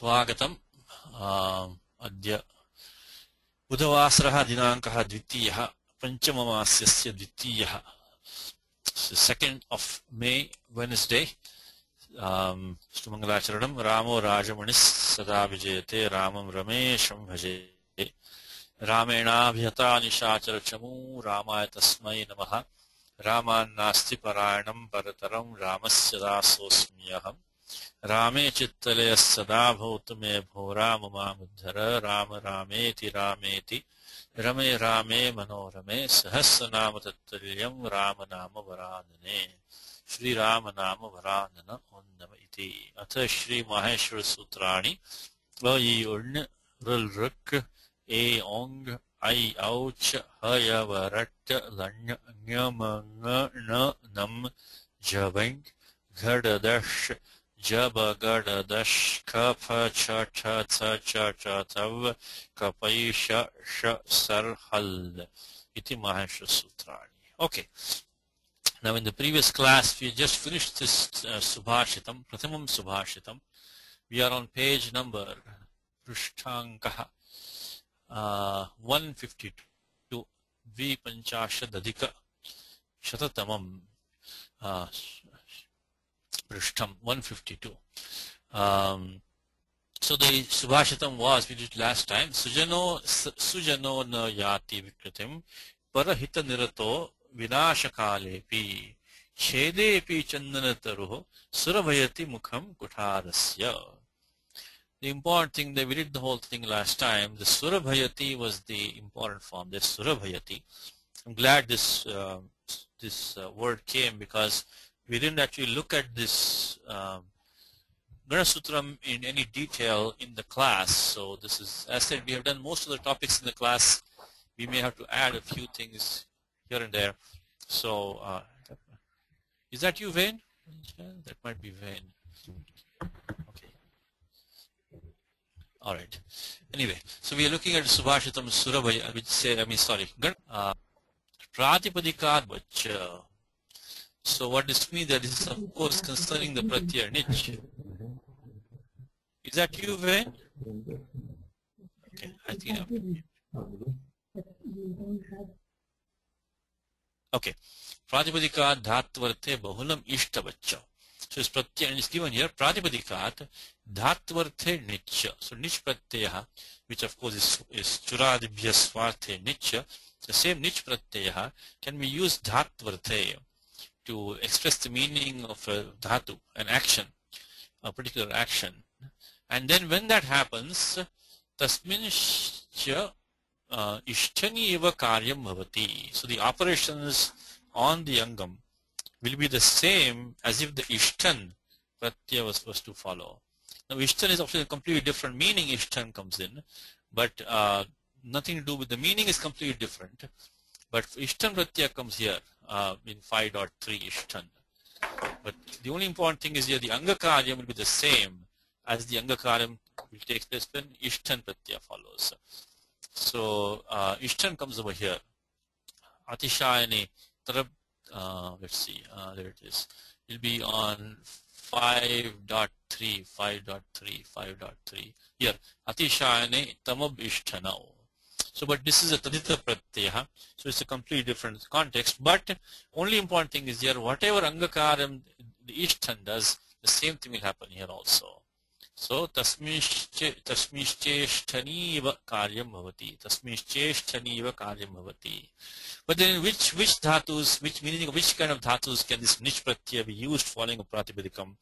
स्वागतम् अद्य बुधवासरः दिनाङ्कः द्वितीयः पञ्चममास्यस्य द्वितीयः 2nd of May Wednesday स्तुमङ्गलाचरणं रामो राजमणिः सदा विजयते रामं रमेशं भजे रामेणाभिहता निशाचरचमू रामाय तस्मै नमः रामान्नास्ति परायणं परतरं रामस्य दासोऽस्म्यहम् रामे चित्तलयः सदा भवतु मे भो राम मामुद्धर राम रामेति रामेति रमे रामे मनोरमे सहस्रनाम तत्तुल्यं राम नाम वरानने श्रीराम नाम वरानन ओन्नम इति अथ श्री माहेश्वर सूत्राणि अ इ उण् रुल् ऋक् ए ओङ् ऐ औच हय वरट् लण् ङ म ङ ण नम् जवङ् घड दश जब गड दश कफ छ ठ थ च च थव कपै श श सर हल iti Maheshwar Sutrani. Okay. Now in the previous class we just finished this Subhashitam, Prathamam Subhashitam. We are on page number Prishtankaha 152 Vipanchashadadika Shatatamam Prishtam 152. So the Subhashitam was, we did last time, Sujano na yati vikritim parahita nirato vinashakalepi chedepi chandanataruho surabhayati mukham kutharasya. The important thing that we did the whole thing last time, the surabhayati was the important form, the surabhayati. I'm glad this word came because we didn't actually look at this Ganasutram in any detail in the class. So this is, as said, we have done most of the topics in the class. We may have to add a few things here and there. So is that you, Vane? That might be Vane. Okay. All right. Anyway, so we are looking at Subhashitam Surabhaya, which say, Pratipadikad Vacha. So what this means, that this is of course concerning the pratyaya nich. Is that you, Vane? Okay, I think okay. Pratipadika dhatvarthe bahulam ishtavacha. So it's pratyaya is given here. Pratipadikat dhatvarthe nicha. So nich pratyaya, which of course is churadibhya swarthe nicha. The same nich pratyaya can be used dhatvarthe to express the meaning of a dhatu, an action, a particular action. And then when that happens, tasmincha ishtani eva karyam bhavati. So the operations on the angam will be the same as if the ishtan pratyaya was supposed to follow. Now ishtan is actually a completely different meaning. Ishtan comes in, but nothing to do with the meaning is completely different. But ishtan pratyaya comes here in 5.3 ishtan. But the only important thing is here the angakaryam will be the same as the angakaryam will take place when ishtan pratyaya follows. So ishtan comes over here. Atishayani tarab, let's see, there it is. It will be on 5.3. Here, Atishayani tamab ishtanau. So, but this is a tadita pratyaya, so it's a completely different context. But only important thing is here, whatever angakaram the ishtan does, the same thing will happen here also. So, tasmishcheshtaniva karyam bhavati. Tasmishcheshtaniva karyam bhavati. But then which dhatus, which meaning of which kind of dhatus can this nich pratyaya be used following a pratipadikam?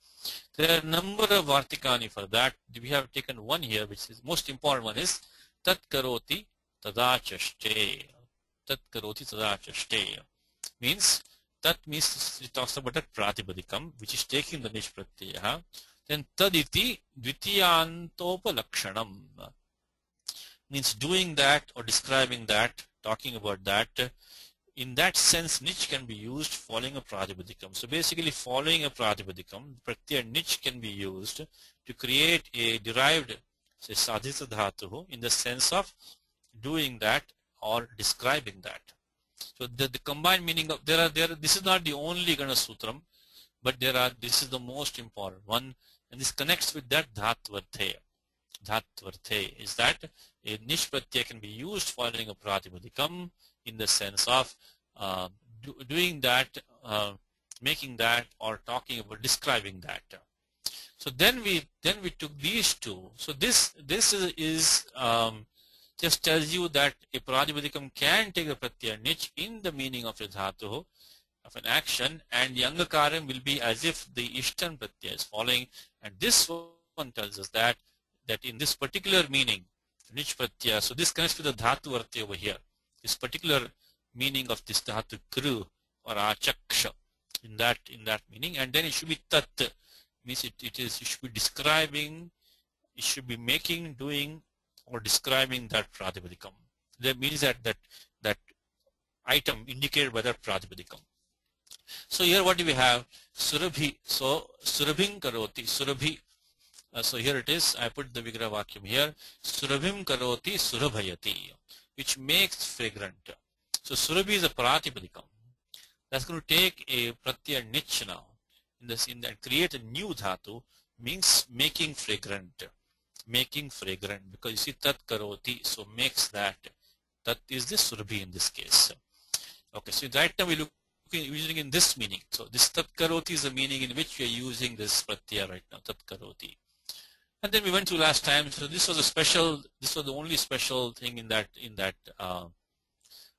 There are a number of vartikani for that. We have taken one here, which is most important one is tat karoti tadachashte. Tat karoti tadachashte means, that means it talks about that pratipadikam which is taking the nich pratyaya. Then taditi dvitiyantopalakshanam means doing that or describing that, talking about that. In that sense, nich can be used following a pratipadikam. So basically following a pratipadikam, pratyaya nich can be used to create a derived, say, sadhita dhatu in the sense of doing that or describing that. So the combined meaning of this is not the only Ganasutram, but this is the most important one, and this connects with that dhatvarthe. Dhatvarthe is that a nish pratyaya can be used following a pratipadikam in the sense of doing that, making that, or talking about, describing that. So then we took these two. So this is just tells you that a pratipadikam can take the pratyaya nich in the meaning of a dhatu, of an action, and the angakaram will be as if the ishtan pratyaya is following. And this one tells us that in this particular meaning, nich pratyaya, so this connects to the dhatu artha over here. This particular meaning of this dhatu kru or achaksha in that meaning, and then it should be tat, means it should be describing, it should be making, doing, or describing that pratipadikam. That means that item indicated by that pratipadikam. So here what do we have? Surabhi. So surabhim karoti. Surabhi. So here it is. I put the vigraha vakyam here. Surabhim karoti surabhayati, which makes fragrant. So surabhi is a pratipadikam. That's going to take a pratyaya nich now. In that create a new dhatu, means making fragrant. Making fragrant, because you see tat karoti, so makes that. That is the surabhi in this case. Okay, so right now we look using in this meaning. So this tat karoti is the meaning in which we are using this pratyaya right now, tat karoti. And then we went to last time. So this was the only special thing in that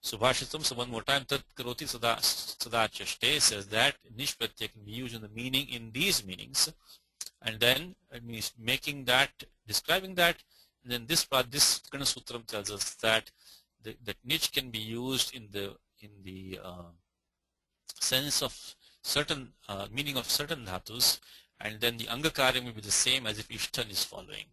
Subhashitam. So one more time, tat karoti sada chashte says that nish pratyaya can be used in the meaning in these meanings, and then it means making that, describing that. And then this Gana Sutram tells us that that niche can be used in the sense of certain meaning of certain dhatus, and then the angakaryam will be the same as if ishtan is following.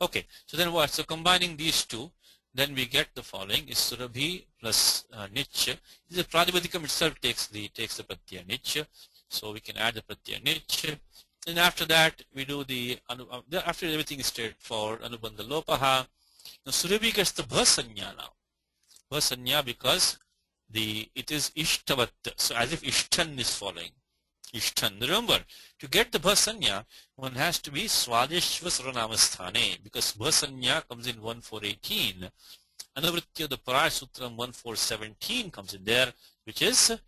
Okay, so then what? So combining these two, then we get the following is surabhi plus nich. The pratipadikam itself takes the pratyaya nich, so we can add the pratyaya nich. And after that we do after everything is straightforward, anubandha lopaha. Now surabhi gets the bhasanya now. Bhasanya, because it is ishtavat, so as if ishtan is following. Ishtan. Remember, to get the bhasanya, one has to be swadeshva sarvanamasthane, because bhasanya comes in 1418. Anavritya, the Paraya Sutram 1417 comes in there, which is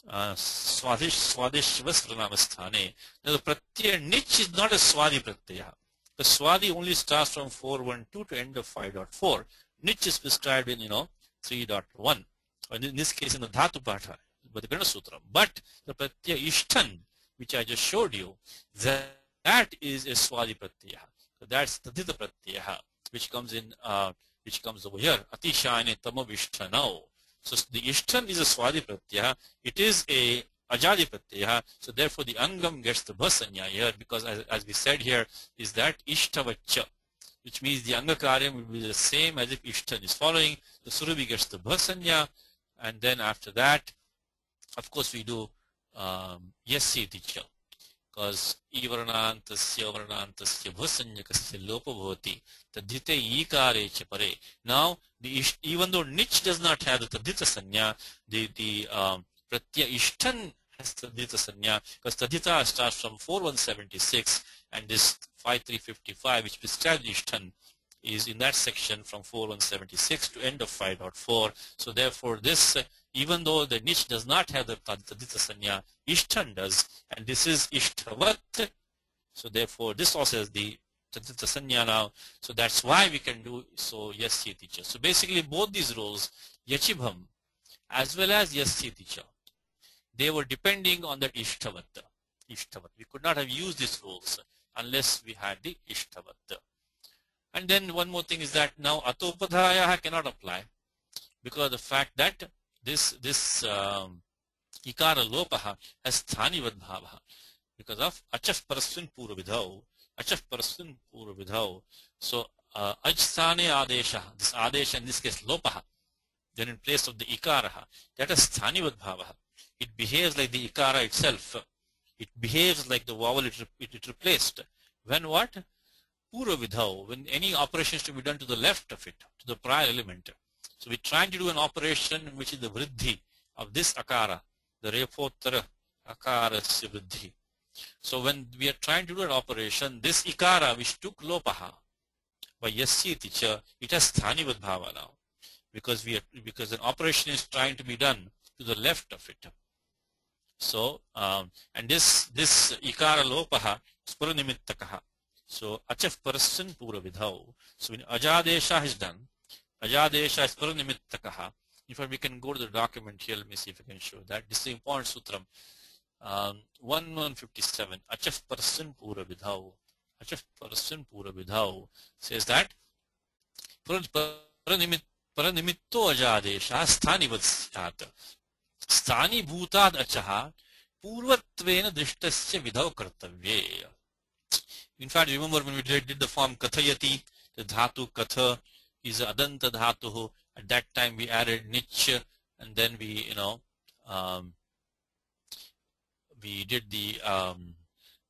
swadeshva sarvanamasthane. Now the pratyaya nich is not a swadi pratyaya. The swadi only starts from 412 to end of 5.4. Nich is prescribed in 3.1. In this case in the Dhatu Patha, but the Gana Sutra. But the pratyaya ishtan, which I just showed you, that is a swadi pratyaya. So that's the Tadita pratyaya, which comes over here. Atishayane tamavishthanau. So the ishtan is a swadi pratyaya. It is a ajadi pratyaya. So therefore the angam gets the bhasanya here, because as we said here, is that ishtavacha, which means the angakaryam will be the same as if ishtan is following. The surabhi gets the bhasanya. And then after that, of course, we do yasya ticha, because ivaranantasya varanantasya bhasanyakasya lopa bhavati tadhite ikare cha pare. Now, even though nich does not have the tadhita sanya, the pratyaya ishtan has tadhita sanya, because tadhita starts from 4176, and this 5355, which prescribes ishtan, is in that section from 4176 to end of 5.4. So therefore this, even though the niche does not have the tadita sanya, ishtan does, and this is ishtavat. So therefore this also has the tadita sanya now. So that's why we can do so yasya teacher. So basically both these roles, yachibham as well as yasya teacher, they were depending on that ishtavat. We could not have used these roles unless we had the ishtavat. And then one more thing is that now atopadhaya cannot apply, because of the fact that this ikara lopaha has sthanivad bhava, because of achaf paraswin pura vidhau. So ajsthane adesha, this adesha in this case lopaha, then in place of the ikaraha, that is sthanivad bhava. It behaves like the ikara itself. It behaves like the vowel it replaced. When what? Pura vidhau, when any operations to be done to the left of it, to the prior element. So we're trying to do an operation which is the vriddhi of this akara, the repottara akara vriddhi. So when we are trying to do an operation, this ikara which took lopaha, By yasya iti cha, it has sthanivat bhava now. Because an operation is trying to be done to the left of it. So and this ikara lopaha spuranimittakaha. So achaf person pura vidhau. So when ajadesha is done, ajadesha is spuranimittakaha. In fact, we can go to the document here. Let me see if I can show that. This is the important sutram. 1157. Achaf person pura vidhau. Achaf person pura vidhau says that paranimitto ajadesha sthanivat syat. Sthani bhutad achaha purvatvena drishtasya vidhau kartavye. In fact, remember when we did the form kathayati, the dhatu katha is adanta dhatu. At that time we added nich, and then we we did the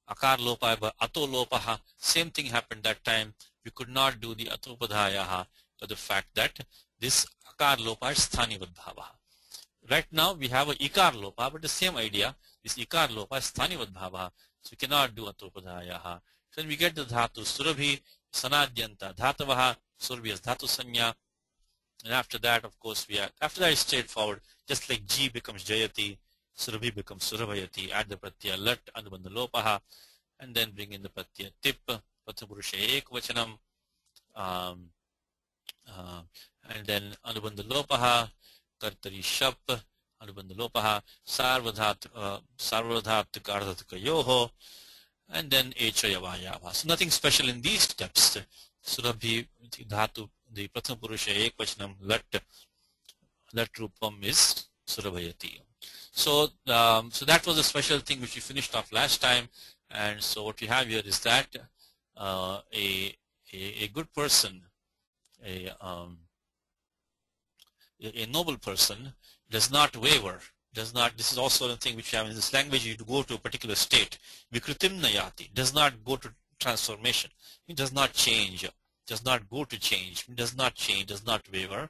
akar lopa by ato lopaha. Same thing happened that time. We could not do the atopadhayaha for the fact that this akar lopa is sthani vadbhava. Right now we have a ikar lopa, but the same idea. This ikar lopa is sthani vadbhava, so we cannot do atopadhayaha. So when we get the dhatu surabhi sanadyanta dhatavaha, surabhi as dhatu sanya, and after that, of course, after that is straightforward. Just like G becomes Jayati, Surabhi becomes Surabhayati, add the pratyaya lat, anubandha lopaha, and then bring in the pratyaya tip, prathapurusha ekvachanam, and then anubandha lopaha, kartari shap, anubandha lopaha, sarvadhatka ardhatka yoho, and then echayavayava. So nothing special in these steps. Surabhi dhatu, the pratham purusha ekvachanam lat rupam is surabhayati. So that was a special thing which we finished off last time. And so what we have here is that a good person, a noble person does not waver. This is also a thing which we have in this language. You go to a particular state. Vikritim nayati, does not go to transformation. It does not change. Does not go to change. It does not change. Does not waver.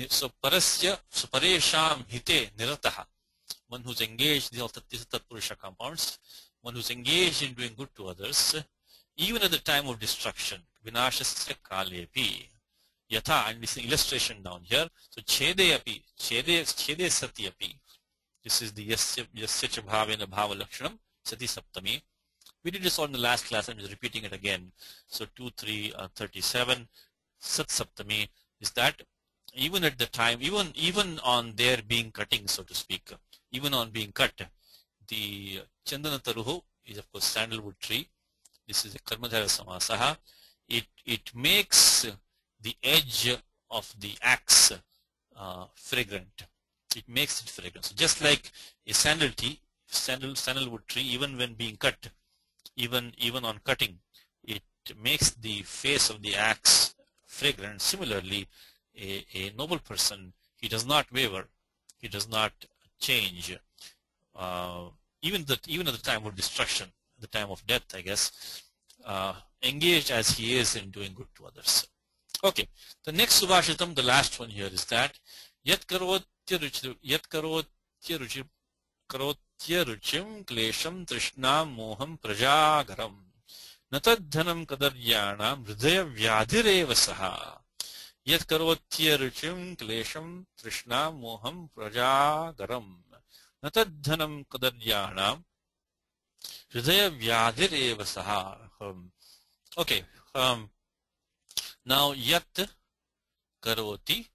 So paresham hite nirataha. One who's engaged, these are Tatpurusha compounds. One who's engaged in doing good to others, even at the time of destruction. Vinashasya kalepi. Yatha, and this is illustration down here. So chede api, chede sati api. This is the yasya cha bhavena bhava lakshanam, sati saptami. We did this all in the last class. I'm just repeating it again. So 2-3-37 sat saptami is that even at the time, even on their being cutting, so to speak, even on being cut, the chandana taruhu is of course sandalwood tree. This is a karmadhara samasaha. It makes the edge of the axe fragrant. It makes it fragrant. So just like a sandalwood tree, even when being cut, even on cutting, it makes the face of the axe fragrant. Similarly, a noble person, he does not waver, he does not change, even at the time of destruction, the time of death, I guess, engaged as he is in doing good to others. Okay, the next subhashitam, the last one here, is that yat karotya ruchim klesham trishnam moham prajagaram natadhanam kadaryanam hridaya vyadhireva saha. Yat karotya ruchim klesham trishnam moham prajagaram natadhanam kadaryanam hridaya vyadhireva saha. Okay, now yat karoti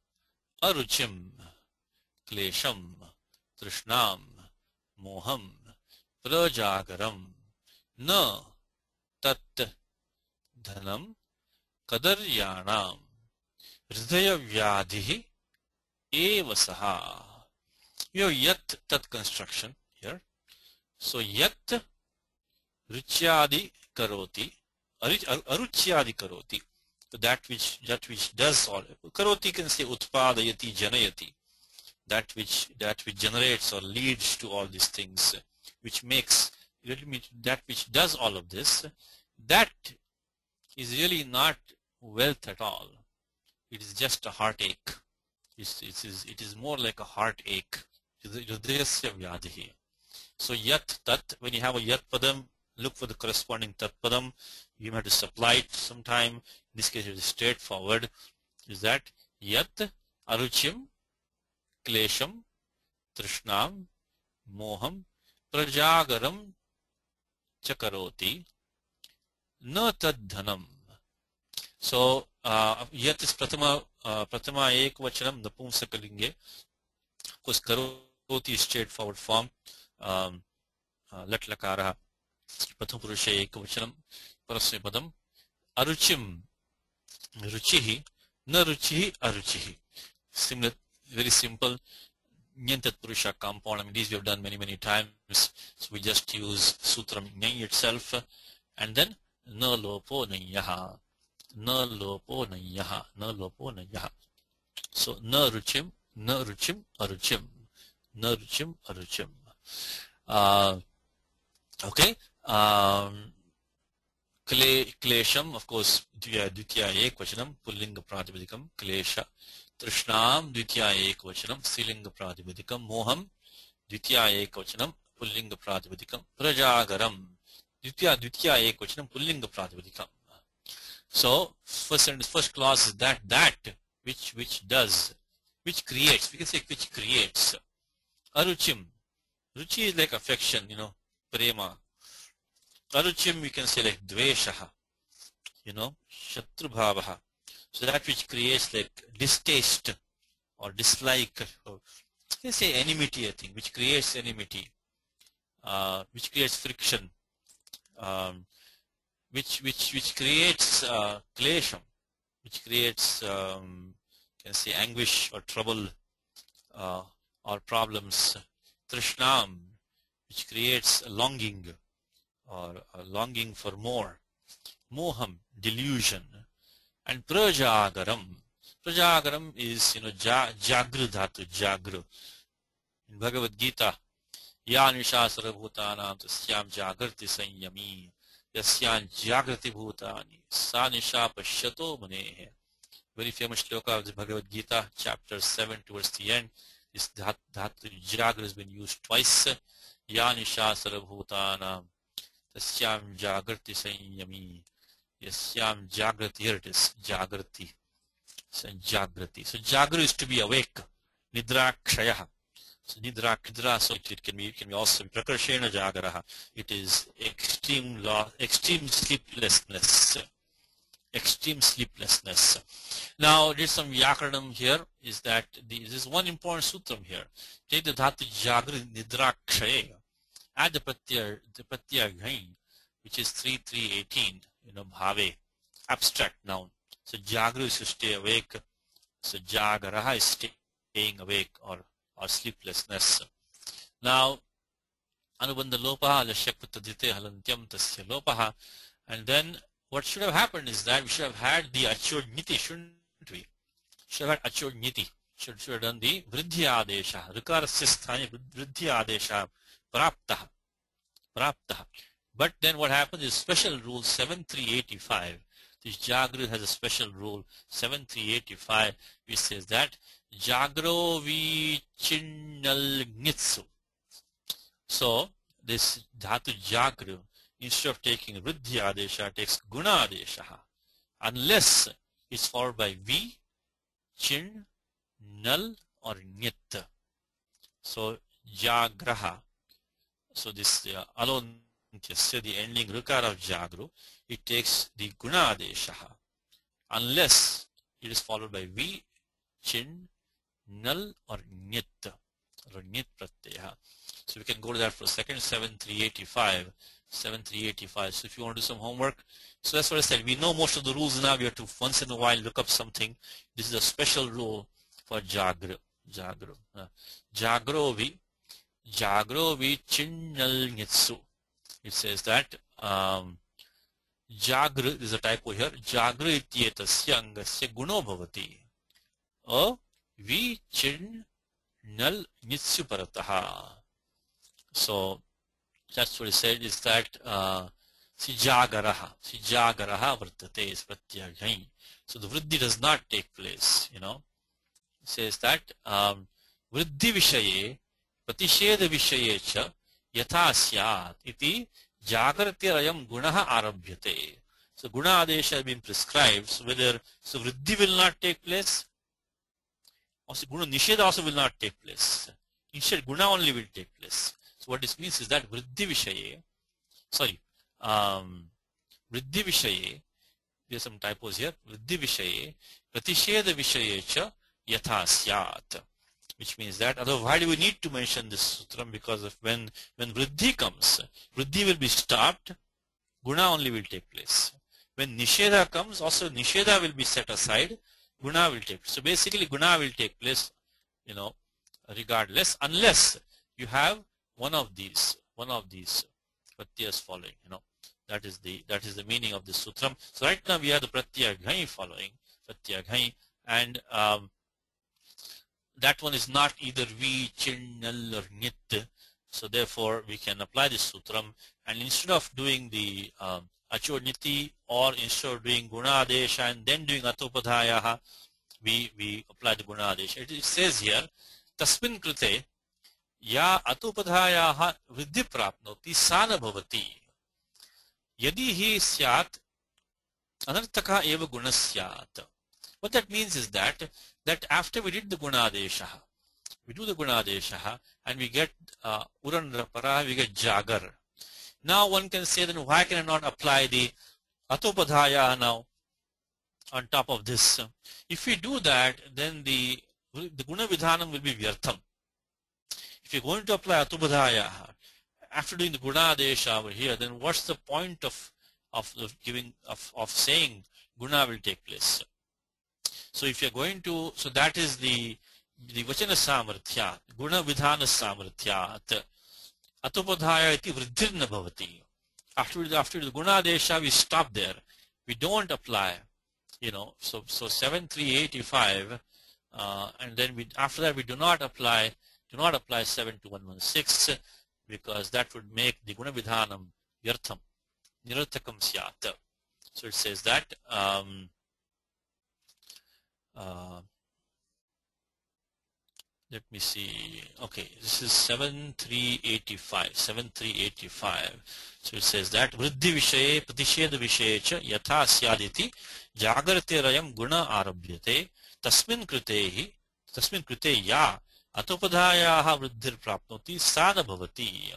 aruchim klesham trishnam moham prajagaram na tat dhanam kadaryanam hridaya vyadhi eva saha. You have yat tat construction here. So yat ruchyadi karoti, aruchyadi karoti, that which does all. Karoti can say utpadayati janayati, that which generates or leads to all these things, which makes, that which does all of this, that is really not wealth at all. It is just a heartache. It is more like a heartache. So yat tat, when you have a yat padam, look for the corresponding tatpadam. You have to supply it sometime. In this case, it is straightforward. Is that yat aruchim klesham trishnam moham prajagaram chakaroti na tadhanam. So yat is pratama ekvachanam napumsakalinge. Of course, karoti is straightforward form. Lat lakara pratham purusha ekvachanam parasmapadam. Aruchim ruchihi na ruchihi aruchihi. Similar, very simple. Nyantat purusha compound. I mean, these we have done many times. So we just use sutram nyai itself, and then na lopo nayaha, na lopo nayaha, na lopo nayaha. So na ruchim aruchim, na ruchim aruchim. Okay. Klesham, of course, dvitiya ekvachanam, pullinga pratipadikam, klesha. Trishnam, dvitiya ekvachanam, strilinga pratipadikam. Moham, dvitiya ekvachanam, pullinga pratipadikam. Prajagaram, dvitiya ekvachanam, pullinga pratipadikam. So, first clause is that which does, which creates. We can say which creates. Aruchim, ruchi is like affection, prema. Aruchim, we can say like dveshaha, shatrubhavaha. So that which creates like distaste or dislike, or you can say enmity, I think, which creates enmity, which creates friction, which creates klesham, which creates can say anguish or trouble or problems. Trishnam, which creates a longing or a longing for more. Moham, delusion. And prajagaram. Prajagaram is, jagru dhatu, jagru. In Bhagavad Gita, ya nishasara bhutanam tasyam jagrati sanyami, yasyan jagrati bhutani, sa nisha pashyato manehe. Very famous shloka of the Bhagavad Gita, chapter 7 towards the end. This dhatu jagra has been used twice. Ya nishasara bhutanam tasyam jagrati sanyami, yasyam jagrati. Here it is, jagrati. So jagrati. So jagra is to be awake. Nidra kshayaha. So nidra, so it can be also prakarshena jagaraha. It is extreme sleeplessness. Extreme sleeplessness. Now there's some vyakaranam here. Is that this is one important sutram here. Take the dhatu jagra nidra kshaya. Add the pratyaya ghain, which is 3-3-18. Bhave, abstract noun. So jagra is to stay awake. So jagaraha is staying awake or sleeplessness. Now, anubandha lopaha lashyakvatadite halantyam tasya lopaha. And then what should have happened is that we should have had the achur niti, shouldn't we? Should have had achur niti. Should have done the vriddhi adesha. Rikarasya sthani vriddhi adesha praptaha. But then what happens is special rule 7.3.85. This Jagru has a special rule 7.3.85 which says that Jagro vichinnal nitsu. So this Dhatu Jagru, instead of taking Vriddhi Adesha, takes Guna Adesha. Unless it's followed by Vi, Chin, Nal or Nit. So Jagraha. So this alone, the ending Rukar of Jagru, it takes the Guna Adeshaha. Unless it is followed by Vi, Chin, Nal or Nit. Or Nit Pratyaha. So we can go to that for a second. 7.3.85. 7.3.85. So if you want to do some homework. So that's what I said. We know most of the rules now. We have to once in a while look up something. This is a special rule for Jagru. Jagrovi chinnal nitsu. It says that Jagru, there is a typo here. Jagru ityetasya angasya guno bhavati. Vi chinnal nitsu parataha. So that's what it said is that Sijagaraha vartate is pratyagain. So the vriddhi does not take place, It says that vriddhi vishaye pratisheda vishaye cha yatha syat iti Jagratirayam gunaha arabhyate. So guna adesha has been prescribed. So vriddhi will not take place. Also guna nisheda also will not take place. Instead guna only will take place. So what this means is that vriddhi vishaye, sorry, vriddhi vishaye, there are some typos here. Vriddhi vishaye, pratisheda vishaye cha yatha syat. Which means that, although why do we need to mention this sutram? Because of when vriddhi comes, vriddhi will be stopped, guna only will take place. When nisheda comes, also nisheda will be set aside, guna will take place. So basically guna will take place, regardless, unless you have one of these pratyas following, that is the meaning of this sutram. So right now we have the pratyaya ghai following, pratyaya ghai, and that one is not either vi, chin, nal or nit. So therefore we can apply this sutram, and instead of doing the acho niti, or instead of doing guna adesha and then doing atopadhaya, we apply the guna adesha. It says here, tasmin krute ya atopadhaya vriddhi prapnoti sana bhavati. Yadi hi syat anartaka eva guna syat. What that means is that after we did the gunadesha, we do the gunadesha and we get uran rapara, we get jagar. Now one can say, then why can I not apply the atopadhaya now on top of this? If we do that, then the guna vidhanam will be vyartham. If you're going to apply atopadhaya after doing the gunadesha over here, then what's the point of saying guna will take place? So if you're going to, so that is the vachana samarthya, guna vidhana samarthyat. Atopadhaya iti vriddhirna bhavati. After the guna adesha, we stop there. We don't apply, so 7385, and then after that we do not apply 72116, because that would make the guna vidhanam vyartham, nirarthakam syat. So it says that let me see. Okay, this is 7385. So it says that vriddhi vishaye pratisheda vishaye cha yatha syaditi jagratirayam guna arabhyate tasmin krute ya atopadhayaha vriddhir prapnoti sana bhavati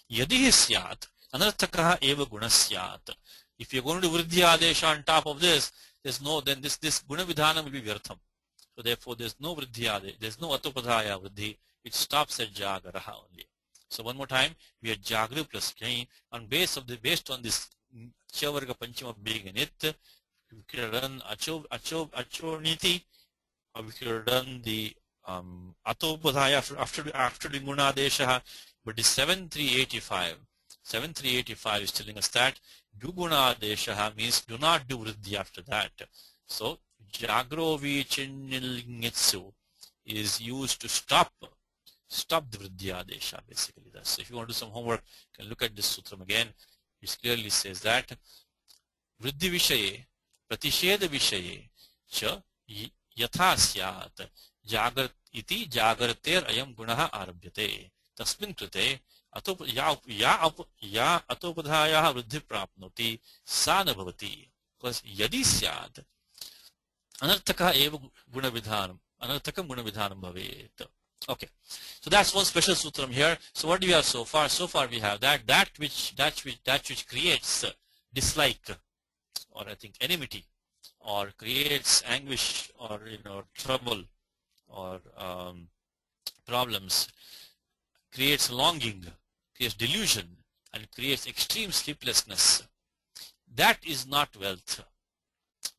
yadi syat anarthakaha eva guna syat. If you're going to do vriddhi adesha on top of this, then this guna vidhanam will be vyartham. So therefore there's no vriddhi, there's no atopadhaya vriddhi. It stops at jagaraha only. So one more time, we are jagru plus ghai. Based on this chavarga panchama being in it, we could have done acho niti, or we could have done the atopadhaya after the gunadesha. But the 7385 is telling us that do gunadesha means do not do vriddhi after that. So jagrovi chinnilnitsu is used to stop the vriddhi adesha, basically. So if you want to do some homework, you can look at this sutram again. It clearly says that vriddhi vishaye pratisheda vishaye cha yatha syat jagrat iti jagrater ayam gunaha arabhyate tasmin krute ya atopadhaya vriddhi prapnoti sana bhavati. Because yadi syat anarthaka eva guna vidhanam, anarthakam guna vidhanam bhavet. Okay, so that's one special sutram here. So what do we have so far? So far we have that which creates dislike, or I think enmity, or creates anguish, or trouble, or problems, creates longing, creates delusion, and creates extreme sleeplessness. That is not wealth.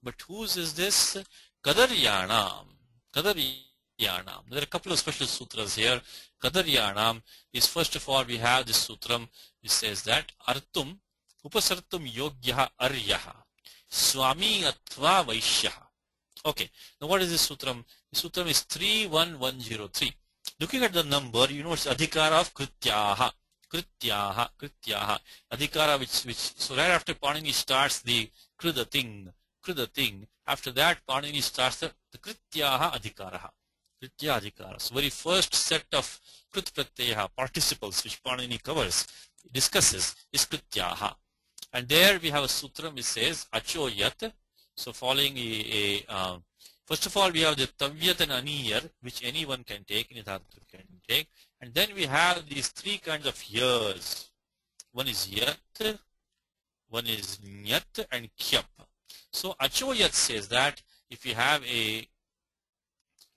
But whose is this? Kadaryanam. There are a couple of special sutras here. Kadaryanam is, first of all, we have this sutram. It says that artum upasartum yogyaha aryaha swami atva vaishyaha. Okay, now what is this sutram? The sutram is 31103. Looking at the number, you know it's adhikara of krityaha. Adhikara, which so right after Panini starts the krida thing. After that, Panini starts the krityaha adhikaraha. So very first set of krit pratyaha participles which Panini covers discusses is Krityaha. And there we have a sutra which says Acho Yat. So following first of all we have the Tavyat and Aniyar, which anyone can take, any dhatu can take. And then we have these three kinds of years. One is Yat, one is Nyat and Kyap. So Acho Yat says that if you have a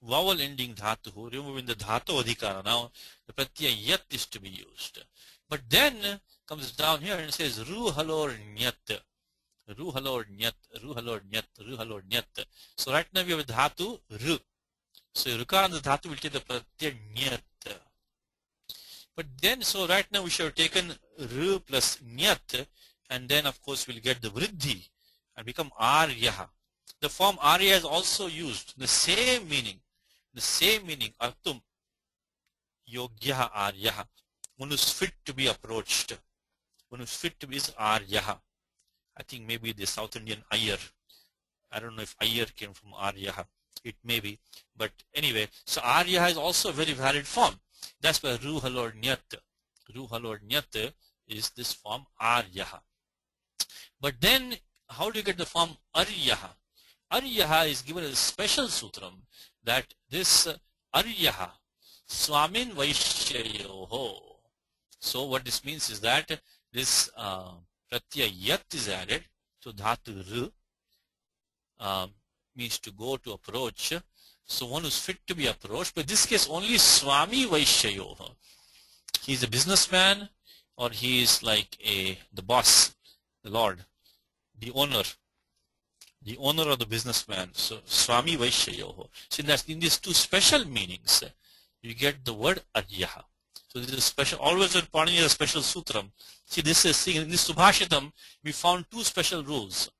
vowel ending dhatu, removing the dhatu adhikara, now the pratyaya Yat is to be used. But then comes down here and says Ru Halor Nyat. Ru Halor Nyat, Ru Halor Nyat, Ru Halor Nyat. So right now we have a dhatu Ru. So Rukar and the dhatu will take the pratyaya Nyat. But then, so right now we should have taken Ru plus Nyat, and then of course we'll get the Vriddhi and become Aryaha. The form Arya is also used in the same meaning. Artum Yogyaha Aryaha. One who's fit to be approached. One who's fit to be is Aryaha. I think maybe the South Indian Iyer. I don't know if Iyer came from Aryaha. It may be. But anyway, so Aryaha is also a very valid form. That's why Ru Halor Nyat. Ru Halor Nyat is this form Aryaha. But then, how do you get the form Aryaha? Aryaha is given as a special sutram that this Aryaha, Swamin Vaishyayoho. So what this means is that this pratyaya Yat is added to dhatu Ru, means to go, to approach. So one who's fit to be approached, but in this case only Swami Vaishyayoho. He's a businessman, or he is like the boss, the lord, the owner of the businessman. So Swami Vaishyayoho. So in these two special meanings, you get the word Aryaha. So this is special. Always when Panini is a special sutram. See, this is in this Subhashitam we found two special rules.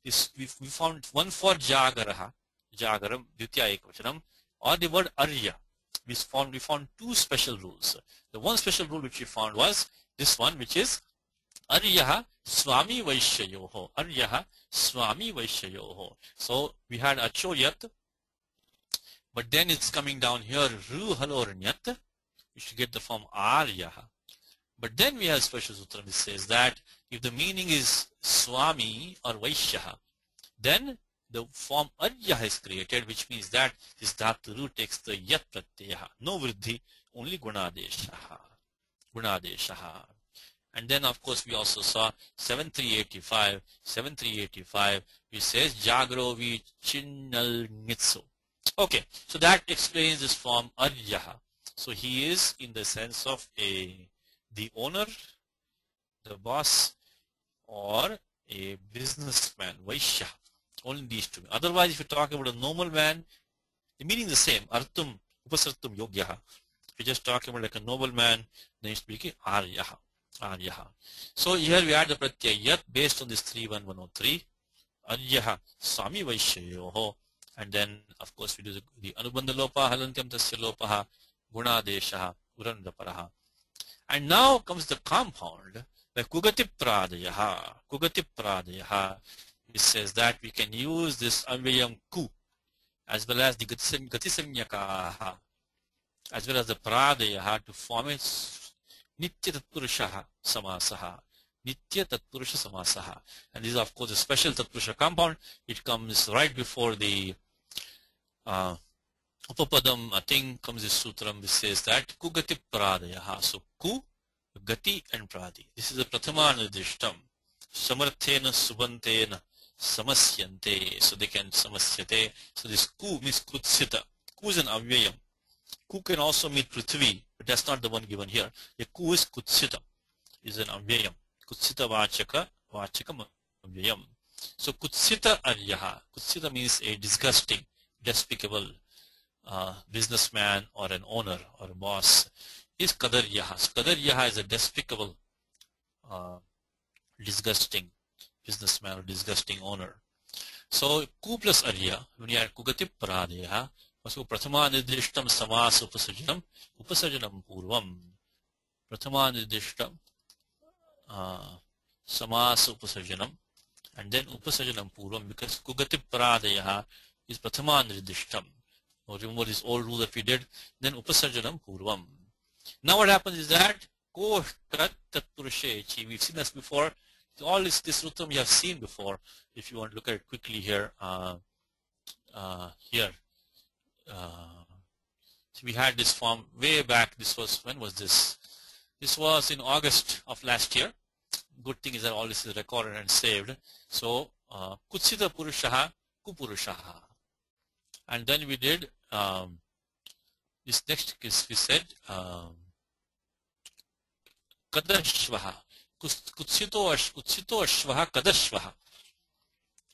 We found one for Jagaraha, Jagaram, Dvitiya Ekvachanam, or the word Arya. We found two special rules. The one special rule which we found was this one, which is Aryaha Swami Vaishyayoho. Aryaha Swami Vaishyayoho. So we had Acho Yat, but then it's coming down here Ru Halor Nyat. We should get the form Aryaha. But then we have special sutra which says that if the meaning is Swami or Vaishyaha, then the form Aryaha is created, which means that this dhatu Ru takes the Yat Pratyaha. No Vriddhi, only Gunadeshaha. Gunadeshaha. And then of course we also saw 7385, which says Jagro vi Chinnal Nitsu. Okay, so that explains this form Aryaha. So he is in the sense of the owner, the boss, or a businessman, Vaishya. Only these two. Otherwise, if you talk about a normal man, the meaning is the same. Artum, Upasartum Yogyaha. If you just talk about like a noble man, then you speak Aryaha. Aryaha. So here we add the pratyaya Yat based on this 31103. Aryaha Swami Vaishyayoho. And then, of course, we do the Anubandha Lopa, Halantyam Tasya Lopaha, Gunadeshaha, Urandaparaha. And now comes the compound, the Kugati Pradayaha. Kugati Pradayaha. It says that we can use this Avyayam Ku as well as the Gatisanyakaha as well as the Pradayaha to form a Nitya Tatpurushaha Samasaha. Nitya Tatpurusha Samasaha. And this is of course a special Tatpurusha compound. It comes right before the Upapadam, I think, comes this sutram which says that Kugati Pradayaha. So Ku, Gati and Pradi. This is the Prathama Nirdishtam. Samarthena Subantena Samasyante. So they can Samasyate. So this Ku means Kutsita. Ku is an Avyayam. Ku can also mean Prithvi, but that's not the one given here. The Ku is Kutsita, is an Avyayam. Kutsita Vachaka, Vachakam Avyayam. So Kutsita Aryaha. Kutsita means a disgusting, despicable businessman or an owner or a boss. Is Kadaryaha. So Kadaryaha is a despicable, disgusting businessman or disgusting owner. So Ku plus Arya, when you add Kugati Paradeha, so Prathama Nidishtam Samas Upasajanam Purvam. Prathama Nidishtam Samas Upasajanam, and then Upasajanam Purvam, because Kugati Paradeha is Prathama Nidishtam. Now remember this old rule that we did, then Upasajanam Purvam. Now what happens is that ko tat tatpurushe chi. We've seen this before. All this sutram we have seen before. If you want to look at it quickly here, here. So we had this form way back. This was, when was this? This was in August of last year. Good thing is that all this is recorded and saved. So kutsita purushaha kupurushaha. And then we did this next case. We said kadashvaha. Kutsito ashvaha kadashvaha.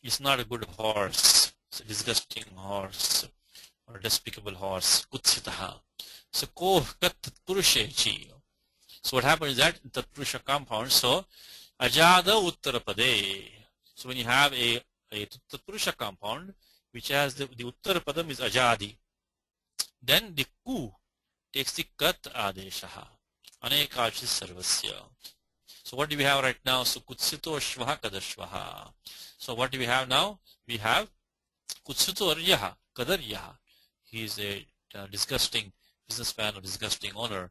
It's not a good horse. It's a disgusting horse or a despicable horse. Kutsitaha. So ko kat purushechi. So what happens is that the purusha compound. So ajada uttarapade. So when you have a purusha compound which has the uttarapadam is ajadi, then the ku takes the kat adeshaha. Anekachi sarvasya. So what do we have right now? So kutsito ashvaha kadashvaha. So what do we have now? We have kutsito aryaha kadaryaha. He is a disgusting businessman or disgusting owner.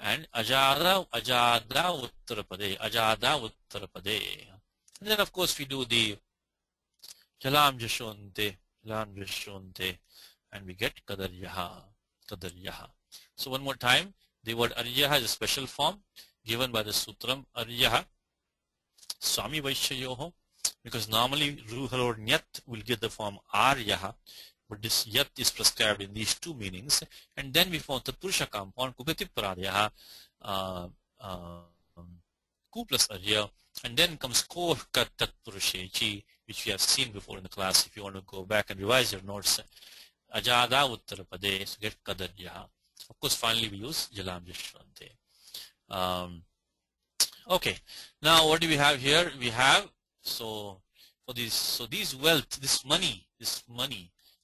And ajada uttarapade. And then of course we do the jalam jashonte, and we get kadaryaha. So one more time, the word aryaha is a special form given by the sutram aryaha swami vaishyayoho, because normally Ruhalor Nyat will get the form aryaha, but this yat is prescribed in these two meanings. And then we found the purusha compound kupati pradyaha, ku plus arya, and then comes ko kat tat purushechi, which we have seen before in the class. If you want to go back and revise your notes, ajada uttarapade, so get kadaryaha. Of course, finally we use jalam jashvante. Okay, now what do we have here? We have, so for these, so these wealth, this money,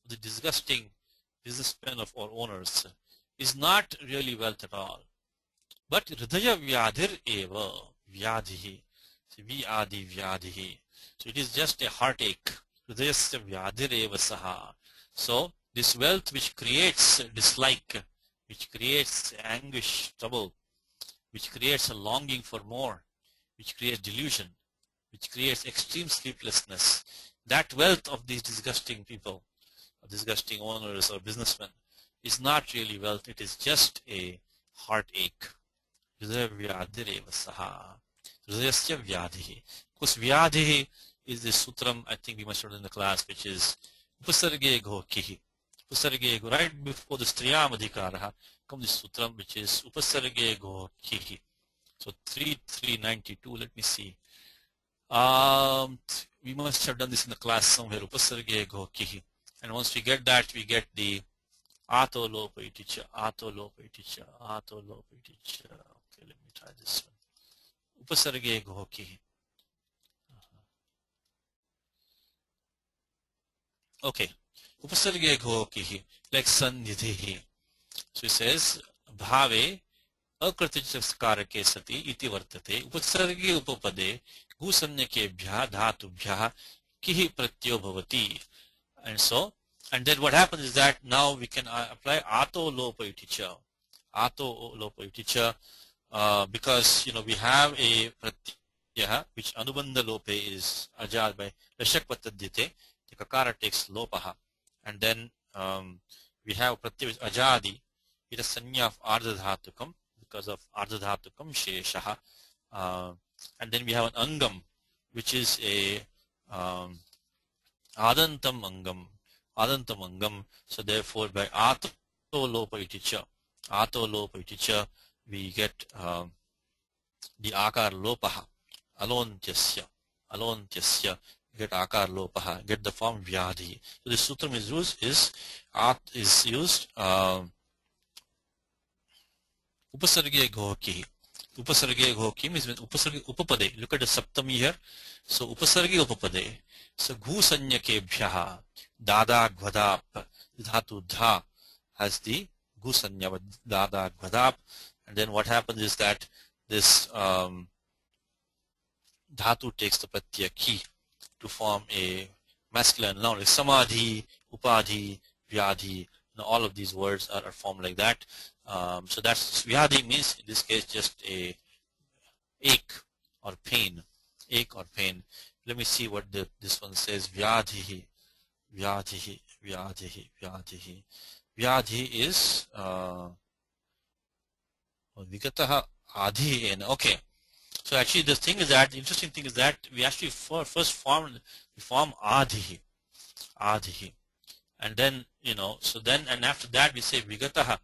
the disgusting businessmen of our owners is not really wealth at all, but hridaya vyadhir eva vyadhihi, so vyadhihi, so it is just a heartache. Hridayasya vyadhir eva saha. So this wealth which creates dislike, which creates anguish, trouble, which creates a longing for more, which creates delusion, which creates extreme sleeplessness, that wealth of these disgusting people, disgusting owners or businessmen, is not really wealth. It is just a heartache. Of course, vyadhi is the sutram I think we must have done in the class, which is upasarge ghokihi. Upasarge, right before the striyam adhikaraha comes the sutram which is upasarge ghokihi. So 3392, let me see. We must have done this in the class somewhere, upasarge ghokihi. And once we get that, we get the ato lopa iticha. Okay, let me try this one. Upasarge ghokihi. Okay, upasarge ghokihi, like sannidhihi. So it says, bhave अकृतकारके सति इति वर्तते उपसर्गे उपपदे गुसंज्ञकेभ्यः धातुभ्यः किहि प्रत्ययो भवति. And then what happens is that now we can apply ato lopa iticha, because we have a pratyaya which anubandha lope is ajad by lashak patadite, the kakara takes lopaha, and then we have pratyaya which ajadi, it is sanya of ardha dhatukam because of ardha dhatukam sheshaha, and then we have an angam which is a adantam angam, so therefore by ato lopa iticha we get the akar lopaha, alontyasya, get akar lopaha, get the form vyadhi. So this sutram is used upasarge ghoki. Upasarge ghoki means upasarge upapade. Look at the saptami here. So upasarge upapade. So gu sanyakebhyaha, dada gvadap, dhatu dha has the gu sanya, dada gvadap, and then what happens is that this dhatu takes the pratyaya ki to form a masculine noun like samadhi, upadhi, vyadhi, all of these words are formed like that. So that's vyadhi means in this case just a ache or pain, ache or pain. Let me see what this one says. Vyadhi, vyadhi, vyadhi, vyadhi. Vyadhi is vigataha adhi. Okay. So actually, the thing is that interesting thing is that we actually first form adhi, adhi, and then so then and after that we say vigataha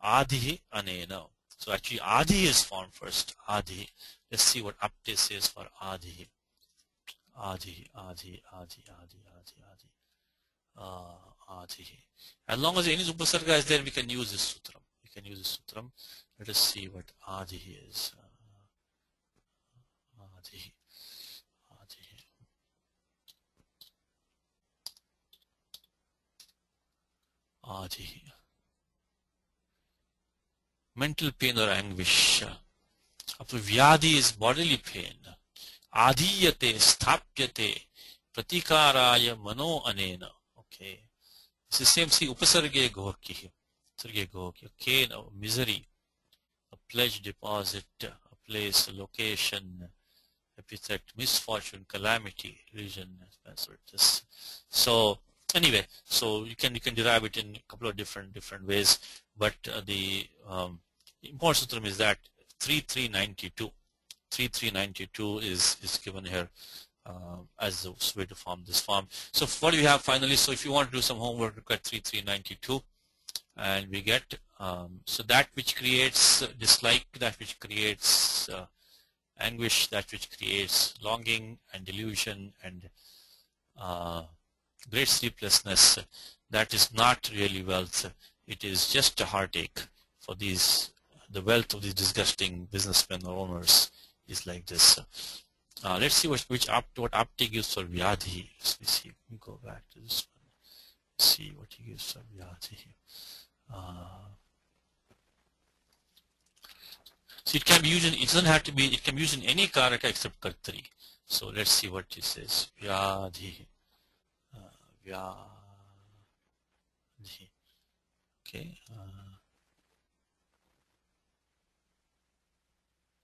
adhi anena. So actually, adhi is formed first. Adhi. Let's see what apte says for adhi. Adhi, adhi, adhi, adhi, adhi, adhi. Adhi. As long as any upasarga is there, we can use this sutram. We can use this sutram. Let us see what adhi is. Adhi, adhi. Adhi. Mental pain or anguish. Vyadhi is bodily pain. Adhiyate, sthapyate, pratikaraya mano anena. Okay. It's the same, see, upasarge gohaki. Upasarge gohaki. Okay, now misery, a pledge deposit, a place, a location, epithet, misfortune, calamity, religion, so anyway, so you can derive it in a couple of different ways, but the important sutram is that 3392 is given here as the way to form this form. So what do we have finally? So if you want to do some homework, look at 3392, and we get so that which creates dislike, that which creates anguish, that which creates longing and delusion and great sleeplessness, that is not really wealth. It is just a heartache for these. The wealth of these disgusting businessmen or owners is like this. Let's see what apte gives for vyadhi. Let me see. Let me go back to this one. See what he gives for vyadhi. So it can be used in, it doesn't have to be, it can be used in any karaka except kartari. So let's see what he says. Vyadhi. Vyadhi. Okay.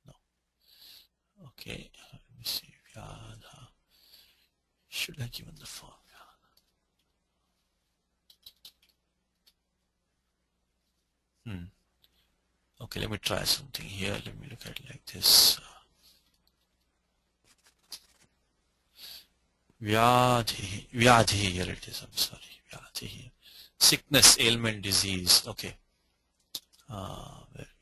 No. Okay. Let me see. Vyadha. Should I give him the form? Okay, let me try something here. Let me look at it like this. Vyadhi, vyadhi, here it is. I'm sorry, vyadhi. Sickness, ailment, disease. Okay.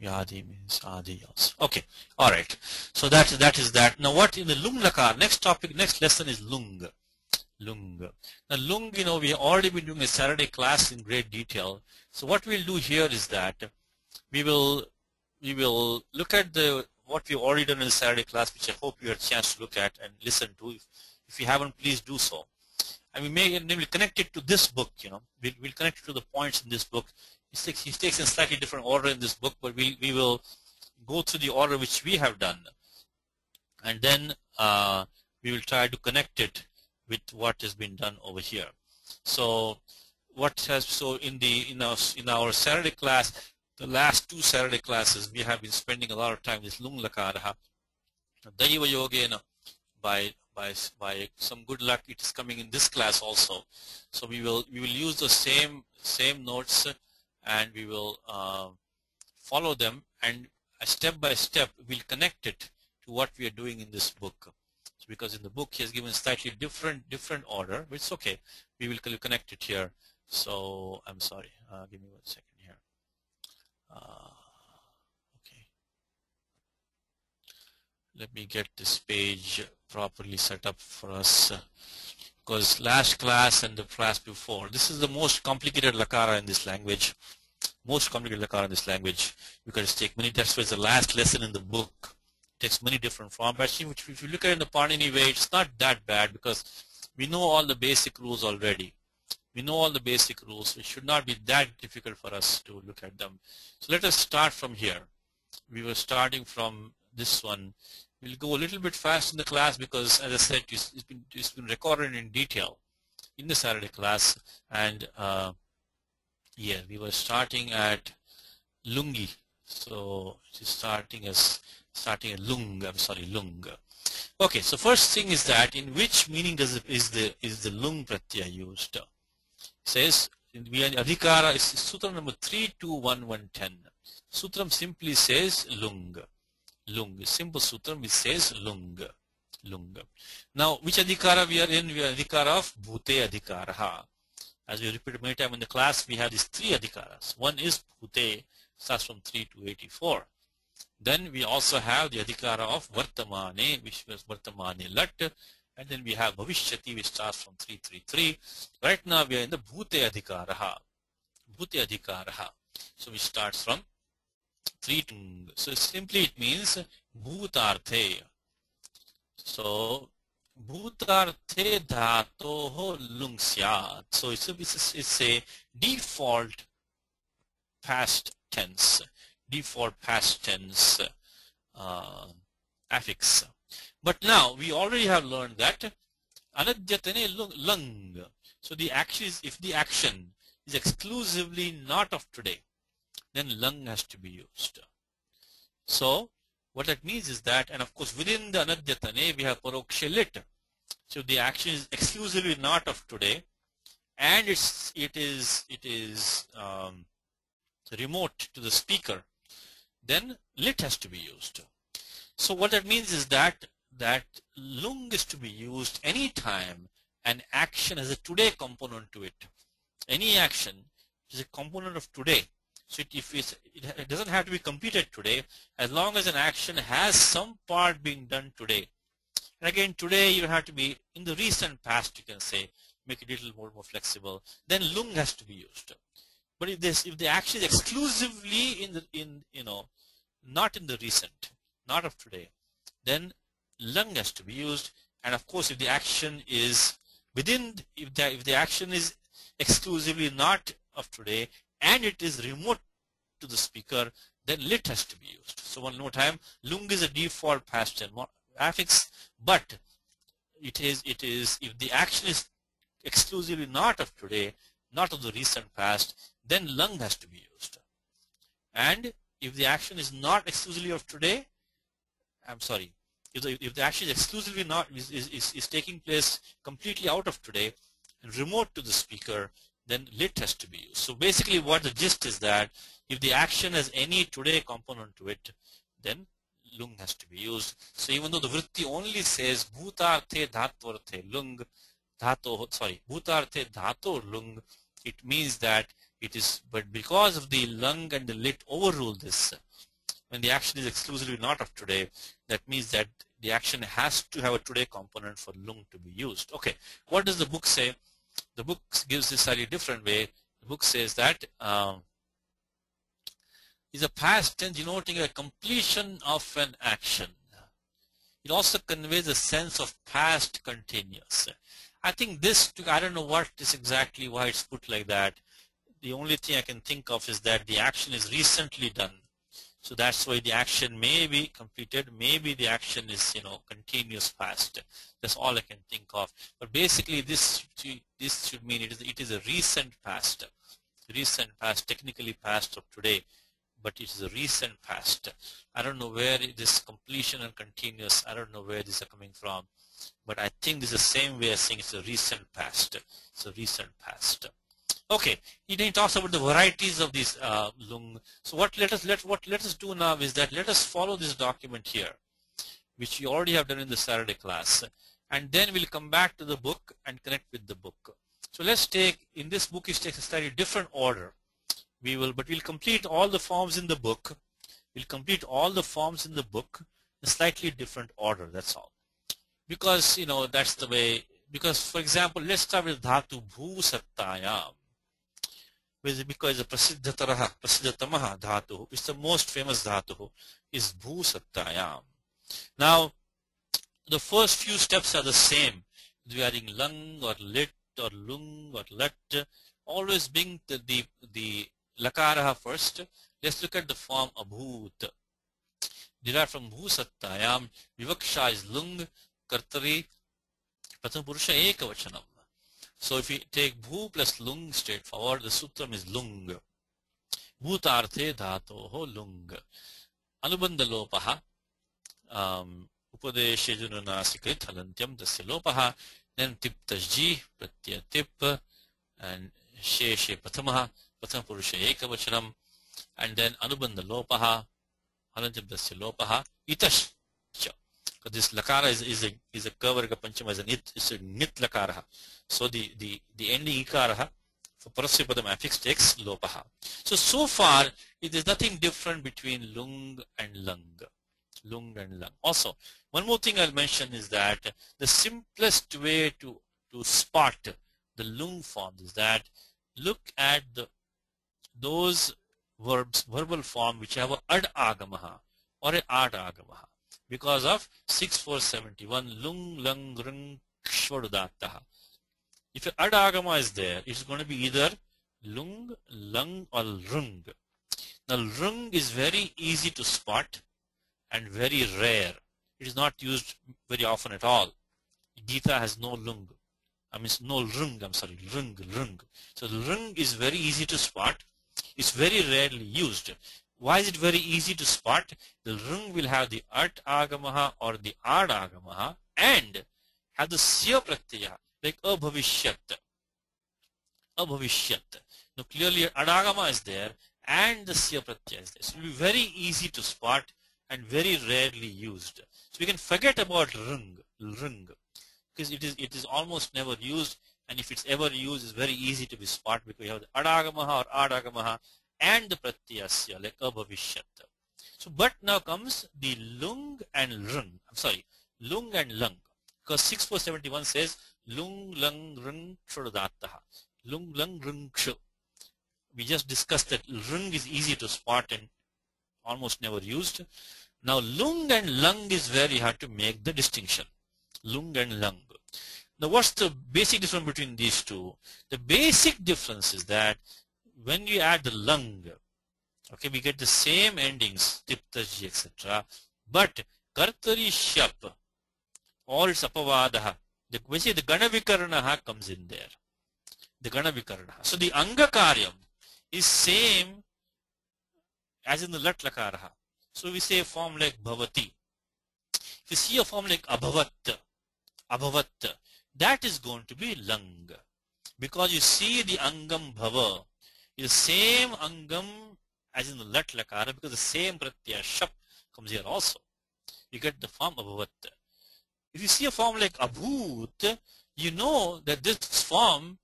Vyadhi means adi also. Okay, all right. So that is that. Now, what in the lung lakar? Next topic, next lesson is lung. Lung. Now, lung, we have already been doing a Saturday class in great detail. So what we'll do here is that we will look at what we've already done in the Saturday class, which I hope you had a chance to look at and listen to. If you haven't, please do so. And we'll connect it to this book. We'll connect it to the points in this book. He takes in slightly different order in this book, but we will go through the order which we have done, and then we will try to connect it with what has been done over here. So in our Saturday class, the last two Saturday classes, we have been spending a lot of time with lung lakaraha. Daiva yogena, by some good luck, it is coming in this class also. So we will use the same notes, and we will follow them, and step by step we'll connect it to what we are doing in this book. So because in the book he has given slightly different order, which is okay. We will connect it here. So I'm sorry. Give me 1 second here. Okay. Let me get this page properly set up for us, because last class and the class before, this is the most complicated lakara in this language. Most complicated lakara in this language, because it takes many. That's why it's the last lesson in the book. It takes many different forms. Actually, which if you look at it in the Panini way, it's not that bad because we know all the basic rules already. We know all the basic rules. It should not be that difficult for us to look at them. So let us start from here. We were starting from this one. We'll go a little bit fast in the class because, as I said, it's been recorded in detail in the Saturday class, and Yeah, we were starting at lungi. So it is starting at lung. I'm sorry, lung. Okay, so first thing is that in which meaning is the lung pratyaya used? It says we are adhikara is sutra number 321110. Sutram simply says lung. Lung. Simple sutram which says lung. Lung. Now which adhikara we are in? We are adhikara of bhute adhikara. As we repeated many times in the class, we have these three adhikaras. One is bhute, starts from 3 to 84. Then we also have the adhikara of vartamane, which was vartamane lat, and then we have bhavishyati, which starts from 333. Right now we are in the bhute adhikara. Bhute adhikara. So which starts from 3 to. So simply it means bhutarthe. So bhutarthe dhatoho lung syat. So it's a default past tense. Default past tense affix. But now we already have learned that anadyatane lung. So the action is, if the action is exclusively not of today, then lung has to be used. So what that means is that, and of course within the anadyatane we have paroksha lit. So the action is exclusively not of today, and it is remote to the speaker, then lit has to be used. So what that means is that lung is to be used anytime an action has a today component to it. Any action is a component of today. So it doesn't have to be completed today, as long as an action has some part being done today. And again, today you have to be in the recent past, you can say, make it a little more flexible. Then lung has to be used. But if the action is exclusively not in the recent, not of today, then lung has to be used. And of course, if the action is if the action is exclusively not of today and it is remote to the speaker, then lit has to be used. So one more time, lung is a default past tense affix, but it is if the action is exclusively not of today, not of the recent past, then lung has to be used. And if the action is not exclusively of today, I'm sorry, if the action is exclusively not is taking place completely out of today and remote to the speaker, then lit has to be used. So basically what the gist is that if the action has any today component to it, then lung has to be used. So even though the vritti only says bhutarthe dhatvarthe lung bhutarthe dhato lung, it means that it is, but because of the lung and the lit overrule this, when the action is exclusively not of today, that means that the action has to have a today component for lung to be used. Okay, what does the book say? The book gives this slightly different way. The book says that is a past tense denoting a completion of an action. It also conveys a sense of past continuous. I think this, I don't know what is exactly why it's put like that. The only thing I can think of is that the action is recently done. So that's why the action may be completed. Maybe the action is, continuous past. That's all I can think of. But basically, this should mean it is a recent past, technically past of today, but it is a recent past. I don't know where this completion and continuous, I don't know where these are coming from, but I think this is the same way as saying it's a recent past. It's a recent past. Okay, he talks about the varieties of these lung. So what let us do now is that let us follow this document here, which we already have done in the Saturday class, and then we'll come back to the book and connect with the book. So let's take, in this book it takes a slightly different order. We'll complete all the forms in the book. We'll complete all the forms in the book in a slightly different order, that's all. Because, that's the way, because for example, let's start with dhatu bhu sattayam. Because the prasiddhatamaha dhatu, it's the most famous dhatu, is bhu sattayam. Now, the first few steps are the same. We are adding lung or lit or lung or lat, always being the lakaraha first. Let's look at the form abhut. Derived from bhu sattayam, vivaksha is lung, kartari, pratham purusha ekavachanam. So if you take bhu plus lung straightforward, the sutram is lung. Bhutarthe dhatoho lung. Anubandha lopaha upadeshe jununasike thalantyam tasya lopaha. Then tip tasji pratyaya tip and sheshe prathamaha prathama purusha ekavachanam. And then anubandha lopaha halantyam tasya lopaha itash. Because this lakara is a kavarga panchama, is an it, it's a nit lakara. So the ending ikara for parasyapadam affix takes lopaha. So far it is nothing different between lung and lung. Lung and lung. Also, one more thing I'll mention is that the simplest way to spot the lung forms is that look at those verbs, verbal form which have a ad agamaha or a art agamaha. Because of 6471 lung lung rung shvadudattaha. If an ad agama is there, it's going to be either lung, lung or rung. Now rung is very easy to spot and very rare. It is not used very often at all. Gita has no lung. No rung, rung. So the rung is very easy to spot. It's very rarely used. Why is it very easy to spot? The rung will have the art agamaha or the ad agamaha and have the sya pratyaya, like abhavishyat. Now clearly ad agama is there and the sya pratyaya is there. So it will be very easy to spot and very rarely used. So we can forget about rung, because it is almost never used, and if it's ever used, it's very easy to be spot because you have the ad agamaha or ad agamaha and the pratyasya, like abhavishyat. So but now comes the lung and rung. Lung and lung, because 6471 says lung lung rung shvadudattaha. Lung lung rung kshu. We just discussed that rung is easy to spot and almost never used. Now lung and lung is very hard to make the distinction. Lung and lung. Now what's the basic difference between these two? The basic difference is that when you add the lung, okay, we get the same endings, tiptaji, etc. But kartari shap or its apavadaha, the ganavikaranaha comes in there. The ganavikaranaha. So the angakaryam is same as in the lat lakaraha. So we say a form like bhavati. If you see a form like abhavat, that is going to be lung. Because you see the angam bhava is the same angam as in the lat lakara, because the same pratyaya shap comes here also. You get the form abhavat. If you see a form like abhut, you know that this form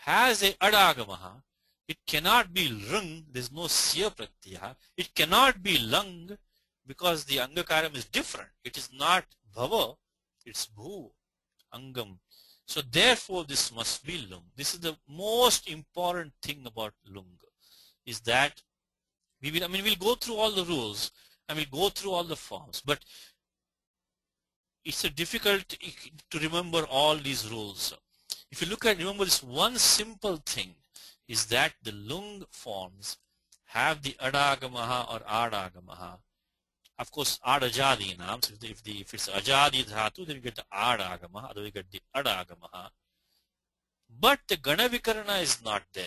has a adagamaha. It cannot be rung, there is no sya pratyaya. It cannot be lung because the angakaram is different. It is not bhava, it's bhu, angam. So therefore this must be lung. This is the most important thing about lung, is that we'll go through all the rules and we'll go through all the forms, but it's difficult to remember all these rules. If you remember this one simple thing, is that the lung forms have the adagamaha or adagamaha. Of course, adajadi naam. So if it's ajadi dhatu, then you get the adagamaha, otherwise you get the adagamaha. But the ganavikarana is not there.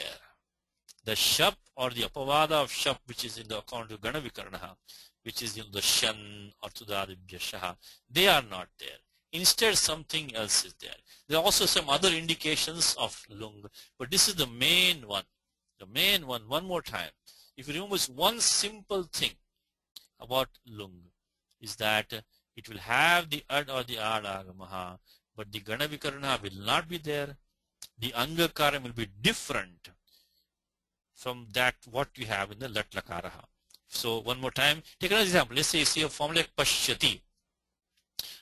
The shap or the apavada of shap, which is in the account of ganavikarana, which is the shan or tudadibhya shaha, they are not there. Instead, something else is there. There are also some other indications of lung, but this is the main one. The main one, one more time. If you remember one simple thing about lung, is that it will have the ad or the ad agamaha, but the ganavikarana will not be there. The angakaram will be different from that what we have in the lat lakaraha. So one more time, take another example. Let's say you see a form like pashyati.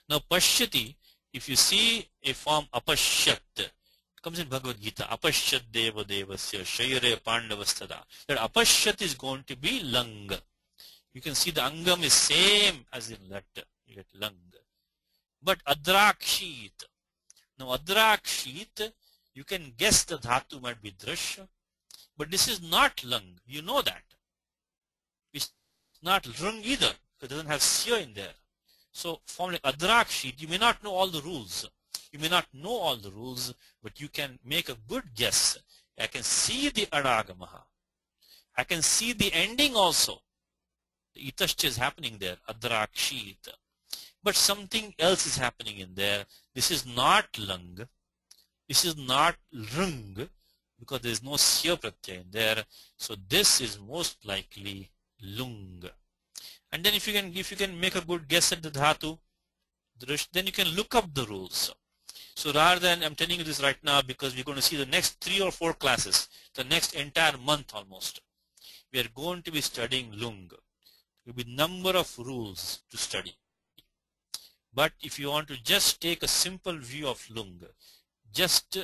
Now pashyati, if you see a form apashyat, it comes in Bhagavad Gita, apashyat deva devasya shayare pandavastada. That apashyat is going to be lung. You can see the angam is same as in lat, you get lung. But adrakshit. Now adrakshit, you can guess the dhatu might be drasha, but this is not lung. You know that. It's not rung either, because it doesn't have sya in there. So form like adrakshit, you may not know all the rules. You may not know all the rules, but you can make a good guess. I can see the adagamaha. I can see the ending also. The itashcha is happening there, adrakshit. But something else is happening in there. This is not lung. This is not rung, because there is no sya pratyaya in there. So this is most likely lung. And then if you can make a good guess at the dhatu, then you can look up the rules. So rather than, I'm telling you this right now because we're going to see the next 3 or 4 classes, the next entire month almost. We are going to be studying lung. There will be number of rules to study. But if you want to just take a simple view of lung, just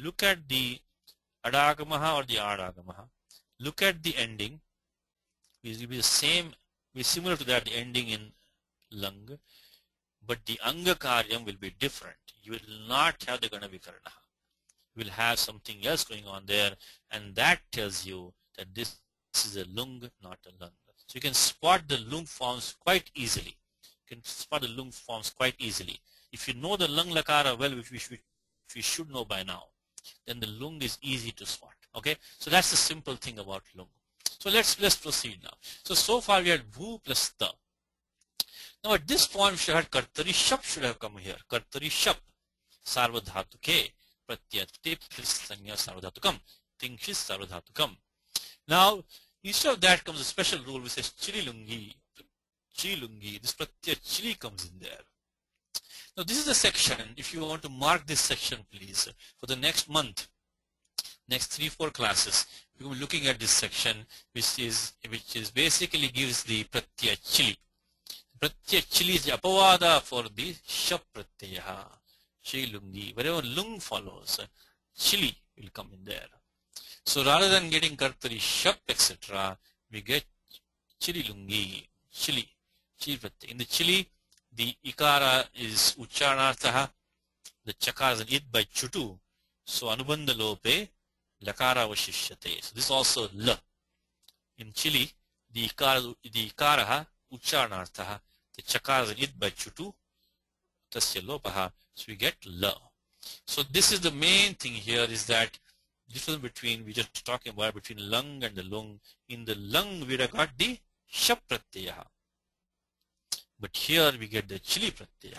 look at the adagamaha or the adagamaha. Look at the ending. It will be the same, be similar to that, the ending in lung. But the anga karyam will be different. You will not have the ganavikarana. You will have something else going on there, and that tells you that this is a lung, not a lung. So you can spot the lung forms quite easily. You can spot the lung forms quite easily. If you know the lung lakara well, which we should know by now, then the lung is easy to spot. Okay, so that's the simple thing about lung. So let's proceed now. So far we had bhu plus ta. Now at this point we should have kartari shap should have come here. Kartari shap sarvadhatuke pratyate sanya sarvadhatukam tingshis sarvadhatukam. Now instead of that comes a special rule which says chili lungi. This pratyaya chili comes in there. Now this is the section, if you want to mark this section please, for the next month, next 3-4 classes, we will be looking at this section which is basically gives the pratyaya chili. Pratyaya chili is the apavada for the shap pratyaya, chili lungi. Wherever lung follows, chili will come in there. So rather than getting kartari shap etc., we get chili lungi, chili pratyaya. In the chili, the ikara is uchcharanarthaha, the chakara is an it by chutu, so anubandha lope lakara vashishyate. So this is also la. In chili, the ikara uchcharanarthaha, the chakara is an it by chutu, tasya lopaha, so we get la. So this is the main thing here, is that difference between, we just talking about between lung and the lung. In the lung we have got the shap pratyaya, but here we get the chili pratyaya,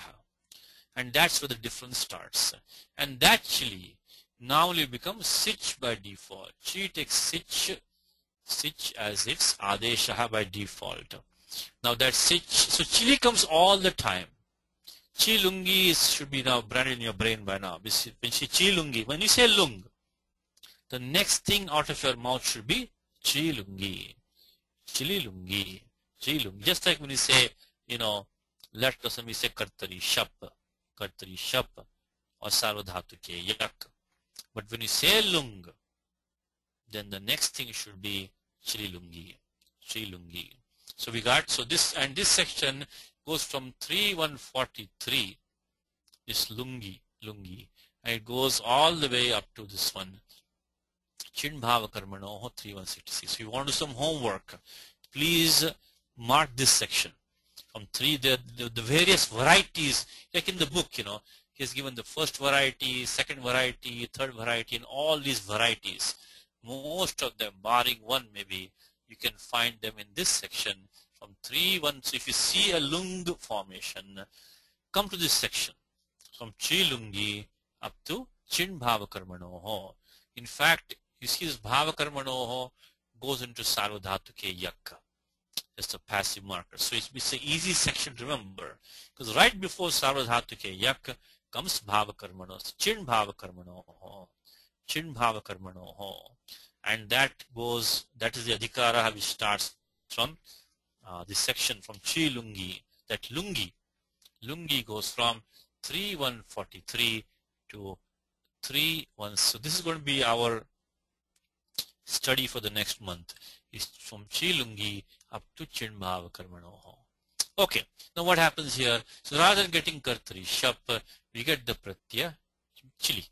and that's where the difference starts. And that chili now will become sich by default. Chili takes sich as its adesha by default. Now that sich, so chili comes all the time. Chili lungi should be now branded in your brain by now. When chili lungi, when you say lung, the next thing out of your mouth should be chili lungi, chili lungi, chili lungi. Just like when you say, let us say kartari shap or sarvadhatuke yak. But when you say lung, then the next thing should be chili lungi. So we got, so this, and this section goes from 3143, this lungi, and it goes all the way up to this one, chin bhava karmanoho 3166. If you want to do some homework, please mark this section. From the various varieties, like in the book, he has given the first variety, second variety, third variety, and all these varieties. Most of them, barring one maybe, you can find them in this section from 3-1. So if you see a lung formation, come to this section from chilungi up to chin bhava karmanoho. In fact, you see this bhava karmanoho goes into sarvadhatuke yakka. Just a passive marker. So it's an easy section to remember, because right before sarvadhatuke yak comes bhava karmano, chin bhava karmanoho, and that is the adhikara which starts from this section from chi lungi. That lungi goes from 3143 to 31. So this is going to be our study for the next month. Is from chilungi up to chin bhava karmanoho. Okay, now what happens here? So rather than getting kartari shap, we get the pratyaya chili.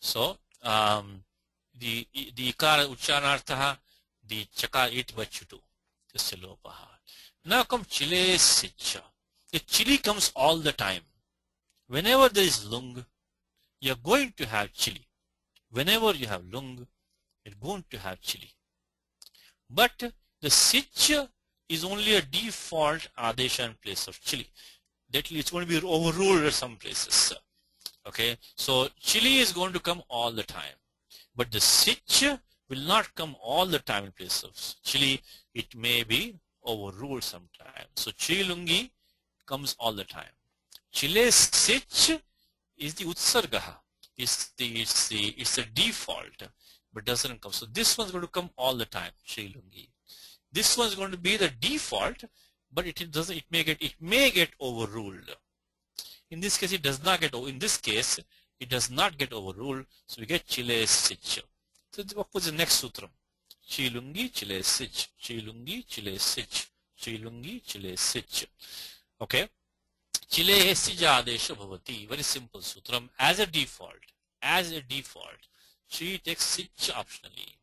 So the ikara uchcharanarthaha, the chaka it vachutu, tasya lopaha. Now come chile sicha. The chili comes all the time. Whenever there is lung, you are going to have chili. Whenever you have lung, you're going to have chili. But the sich is only a default adesha in place of chili. That it's going to be overruled at some places. Okay, so chili is going to come all the time, but the sich will not come all the time in place of chili. It may be overruled sometimes. So chili lungi comes all the time. Chile sich is the utsargaha. It's the default, but doesn't come. So this one's going to come all the time. Chili lungi. This one's going to be the default, but it doesn't. It may get overruled. In this case, it does not get. In this case, it does not get overruled. So we get chile sich. So what was the next sutram? Chilungi chile sich. Chilungi chile sich. Chilungi chile sich. Okay. Chile sija adesha bhavati. Very simple sutram. As a default, chi takes sich optionally.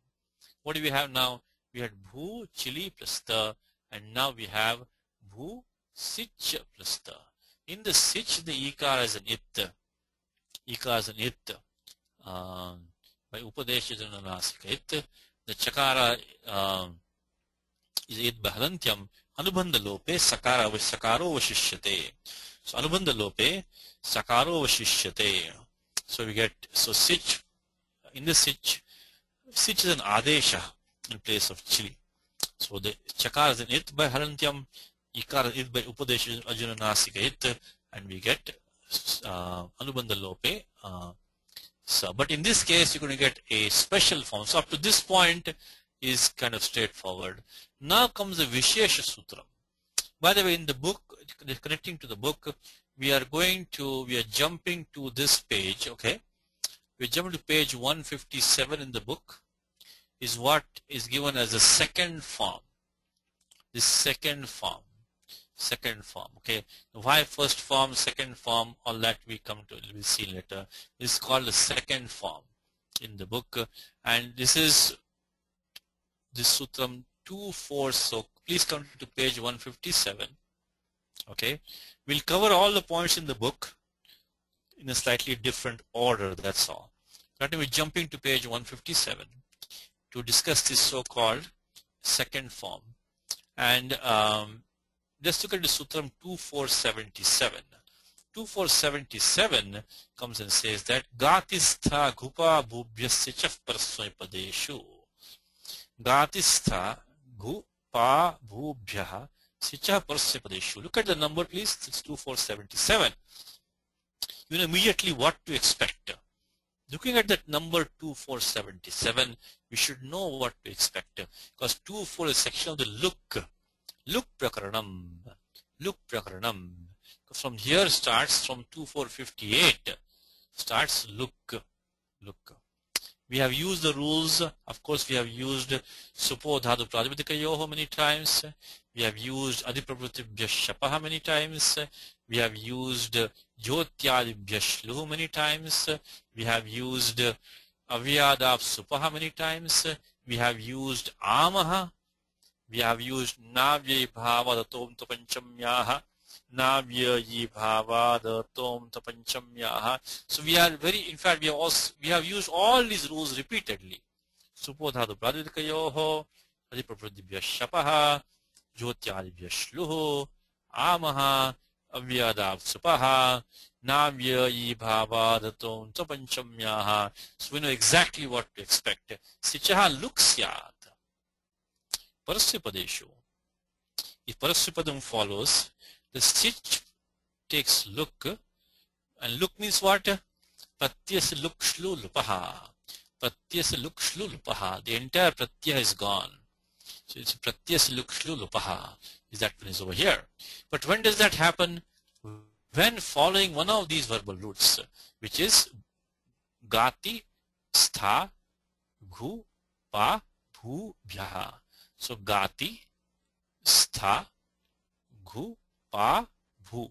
What do we have now? We had bhu chili plus the, and now we have bhu sich plus the. In the sich, the ikar is an it. Ikar is an it. By upadesha jananasika it. The chakara is it bahalantyam. Anubandha lope sakaro vashishyate. So anubandha lope sakaro vashishyate. So we get, so sich, in the sich is an adesha in place of chili. So the chakara is an it by halantyam. Ikara is by upadesha ajananasika it, and we get anubandha lope. So, but in this case, you're going to get a special form. So up to this point is kind of straightforward. Now comes the Vishesha Sutram. By the way, in the book, connecting to the book, we are jumping to this page, okay? We're jumping to page 157 in the book, is what is given as a second form. This second form, okay? Why first form, second form, all that we'll see later. This is called the second form in the book, and this is this sutram 2-4. So please come to page 157. Okay, we'll cover all the points in the book in a slightly different order. That's all. Right now we're jumping to page 157 to discuss this so-called second form, and let's look at the sutram 2477. 2477 comes and says that Gatistha Gupa Bhubhyasya Chaf Parasvapadeshu. Gatistha Gupa Bhubhyaha Sicha Parasvapadeshu. Look at the number, please. It's 2477. You know immediately what to expect. Looking at that number 2477, we should know what to expect, because 24 is a section of the look. Look prakaranam. Look prakaranam. From here starts, from 2458 starts look. We have used the rules. Of course, we have used supo dhatu pratipadikayoho many times. We have used adipravrutibhya shapaha many times. We have used jyotyadibhya shluhu many times. We have used avyadav supaha many times. We have used amaha. We have used navya bhava datom tapanchamyaha. Navya bhava datom tapanchamyaha. So we are in fact, we have used all these rules repeatedly. Supodhadu pradidikayoho, adiprapradibhya shapaha, jyotyadibhya shluho, amaha, avyadav supaha, navya bhava datom tapanchamyaha. So we know exactly what to expect. Sichaha luksyat. Parasvipadeshu. If parasvipadam follows, the sich takes look, and look means what? Pratyas luk shlu lupaha. Pratyas luk shlu lupaha. The entire pratyah is gone. So it's pratyas luk shlu lupaha. That one is over here. But when does that happen? When following one of these verbal roots, which is gati, stha, gu, pa, bhu, bhyaha. So gati, stha, gu, pa, bhu.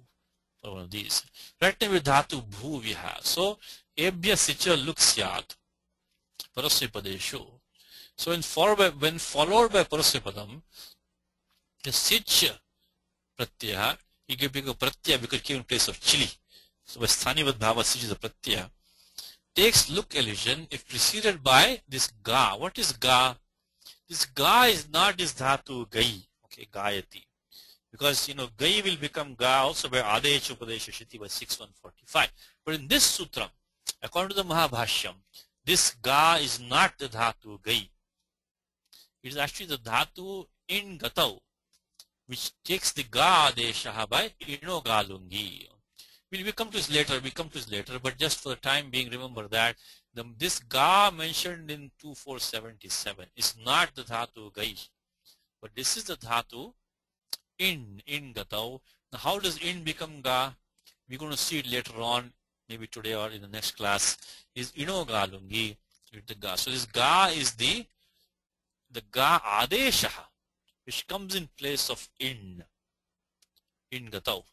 One of these. Right now with dhatu bhu we have. So ebhya sicha luksyat parasvipadeshu. So when followed by parasvipadam, the sich pratyaya, it can become pratyaya because it came in place of chili. So Vasthanivat Bhava Sich is a pratyaya. Takes look elision if preceded by this ga. What is ga? This ga is not this dhatu gai. Okay, gayati. Because gai will become ga also by Adesha Upadesha Shiti by 6145. But in this sutra, according to the Mahabhashyam, this ga is not the dhatu gai. It is actually the dhatu in gatau, which takes the ga adesha by ino galungi. We come to this later, but just for the time being, remember that this ga mentioned in 2477 is not the dhatu gai, but this is the dhatu in gatau. Now how does in become ga? We're going to see it later on, maybe today or in the next class. Is ino galungi with the ga. So this ga is the ga adesha, which comes in place of in gatau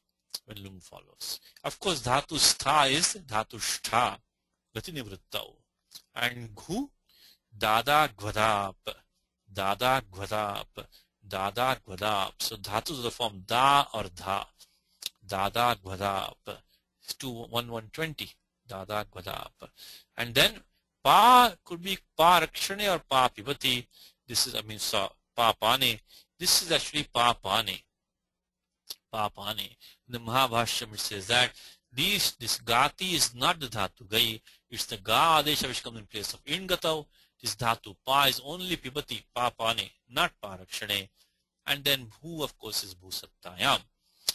when lung follows. Of course, dhatu stha is dhatu shtha, gati nivrittau. And ghu, dada gvadap, dada gvadap, dada gvadap. So dhatus of the form da or dha, dada gvadap, 120, dada gvadap. And then pa could be pa rakshane or pa pibati. This is, pa pane. This is actually pa pane. Pa pane. In the Mahabhashyam it says that this gati is not the dhatu gai, it's the ga adesha which comes in place of in gatau. This dhatu pa is only pibati, pa pane, not pa rakshane. And then bhu, of course, is bhu sattayam.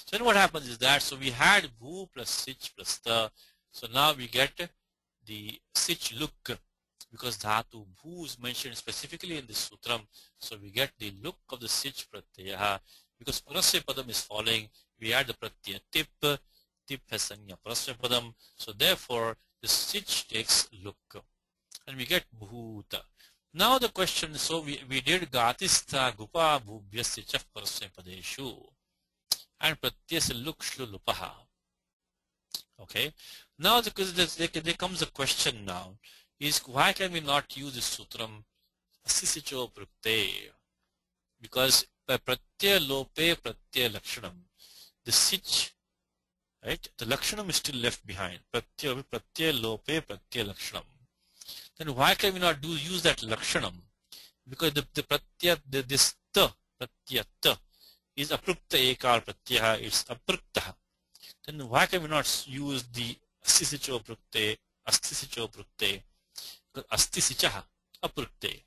So then what happens is that, so we had bhu plus sich plus ta. So now we get the sich look, because dhatu bhu is mentioned specifically in this sutram. So we get the look of the sich pratyaya. Because parasya padam is following, we add the pratyaya tip has sanya parasya padam. So therefore, the sich takes look. And we get bhuta. Now the question, so we did gatistha gupa bhubhyasya chaf parasya padeshu. And pratyasya luk shlu lupaha. Okay. Now there comes a question now. Is why can we not use this sutram asisicho prukte? Because by pratyaya lope pratyaya lakshanam, the sich, right, the lakshanam is still left behind. Pratyaya lope pratyaya lakshanam. Then why can we not use that lakshanam? Because the pratyaya, this ta, pratyaya ta, is aprukta ekar pratyaya, it's aprukta. Then why can we not use the asisicho prukte, astisicho prukte? Astisichaha aprukte.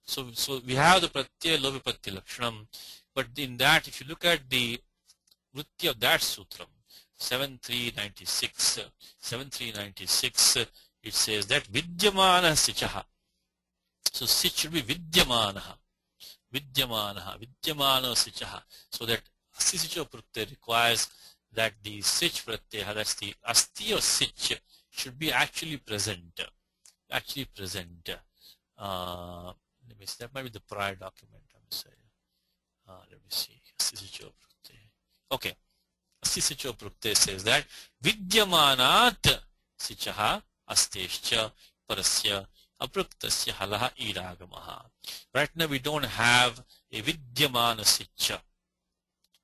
So we have the pratyaya lope pratyaya lakshanam, but in that, if you look at the vritti of that sutram, 7396, it says that vidyamana sichaha. So sich should be vidyamana sichaha. So that asisicho pratyaya requires that the sich pratyaya, that's the asti or sich, should be actually present. Let me see, that might be the prior document. Let me see. Okay. Asisicho prukte says that vidyamanat sichaha astescha parasya apruktasya halaha iragamaha. Right now we don't have a vidyamana sicha,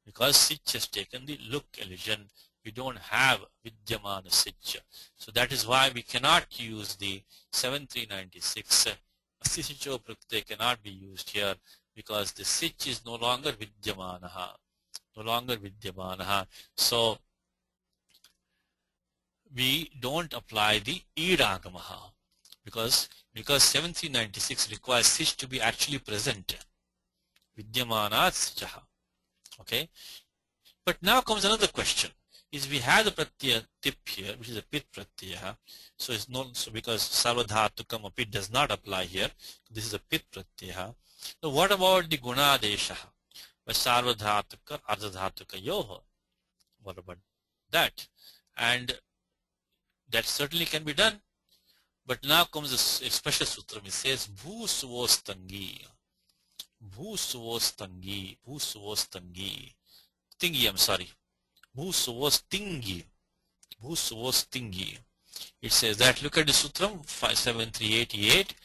because sich has taken the look elision. We don't have vidyamana sicha. So that is why we cannot use the 7396. Asisicho prukte cannot be used here, because the sich is no longer vidyamanaha. So we don't apply the iragamaha, because 7396 requires sich to be actually present. Vidyamanat sichaha. Okay. But now comes another question. Is we have the pratyaya tip here, which is a pit pratyaya. So it's not, so because sarvadhatukam a pit does not apply here. This is a pit pratyaya. Now what about the gunadesha? By sarvadhatuka ardhadhatuka yoho. What about that? And that certainly can be done. But now comes a special sutram. It says bhu suvostangi. Tingi, I'm sorry. Bhu suvostingi. It says that, look at the sutram 7388.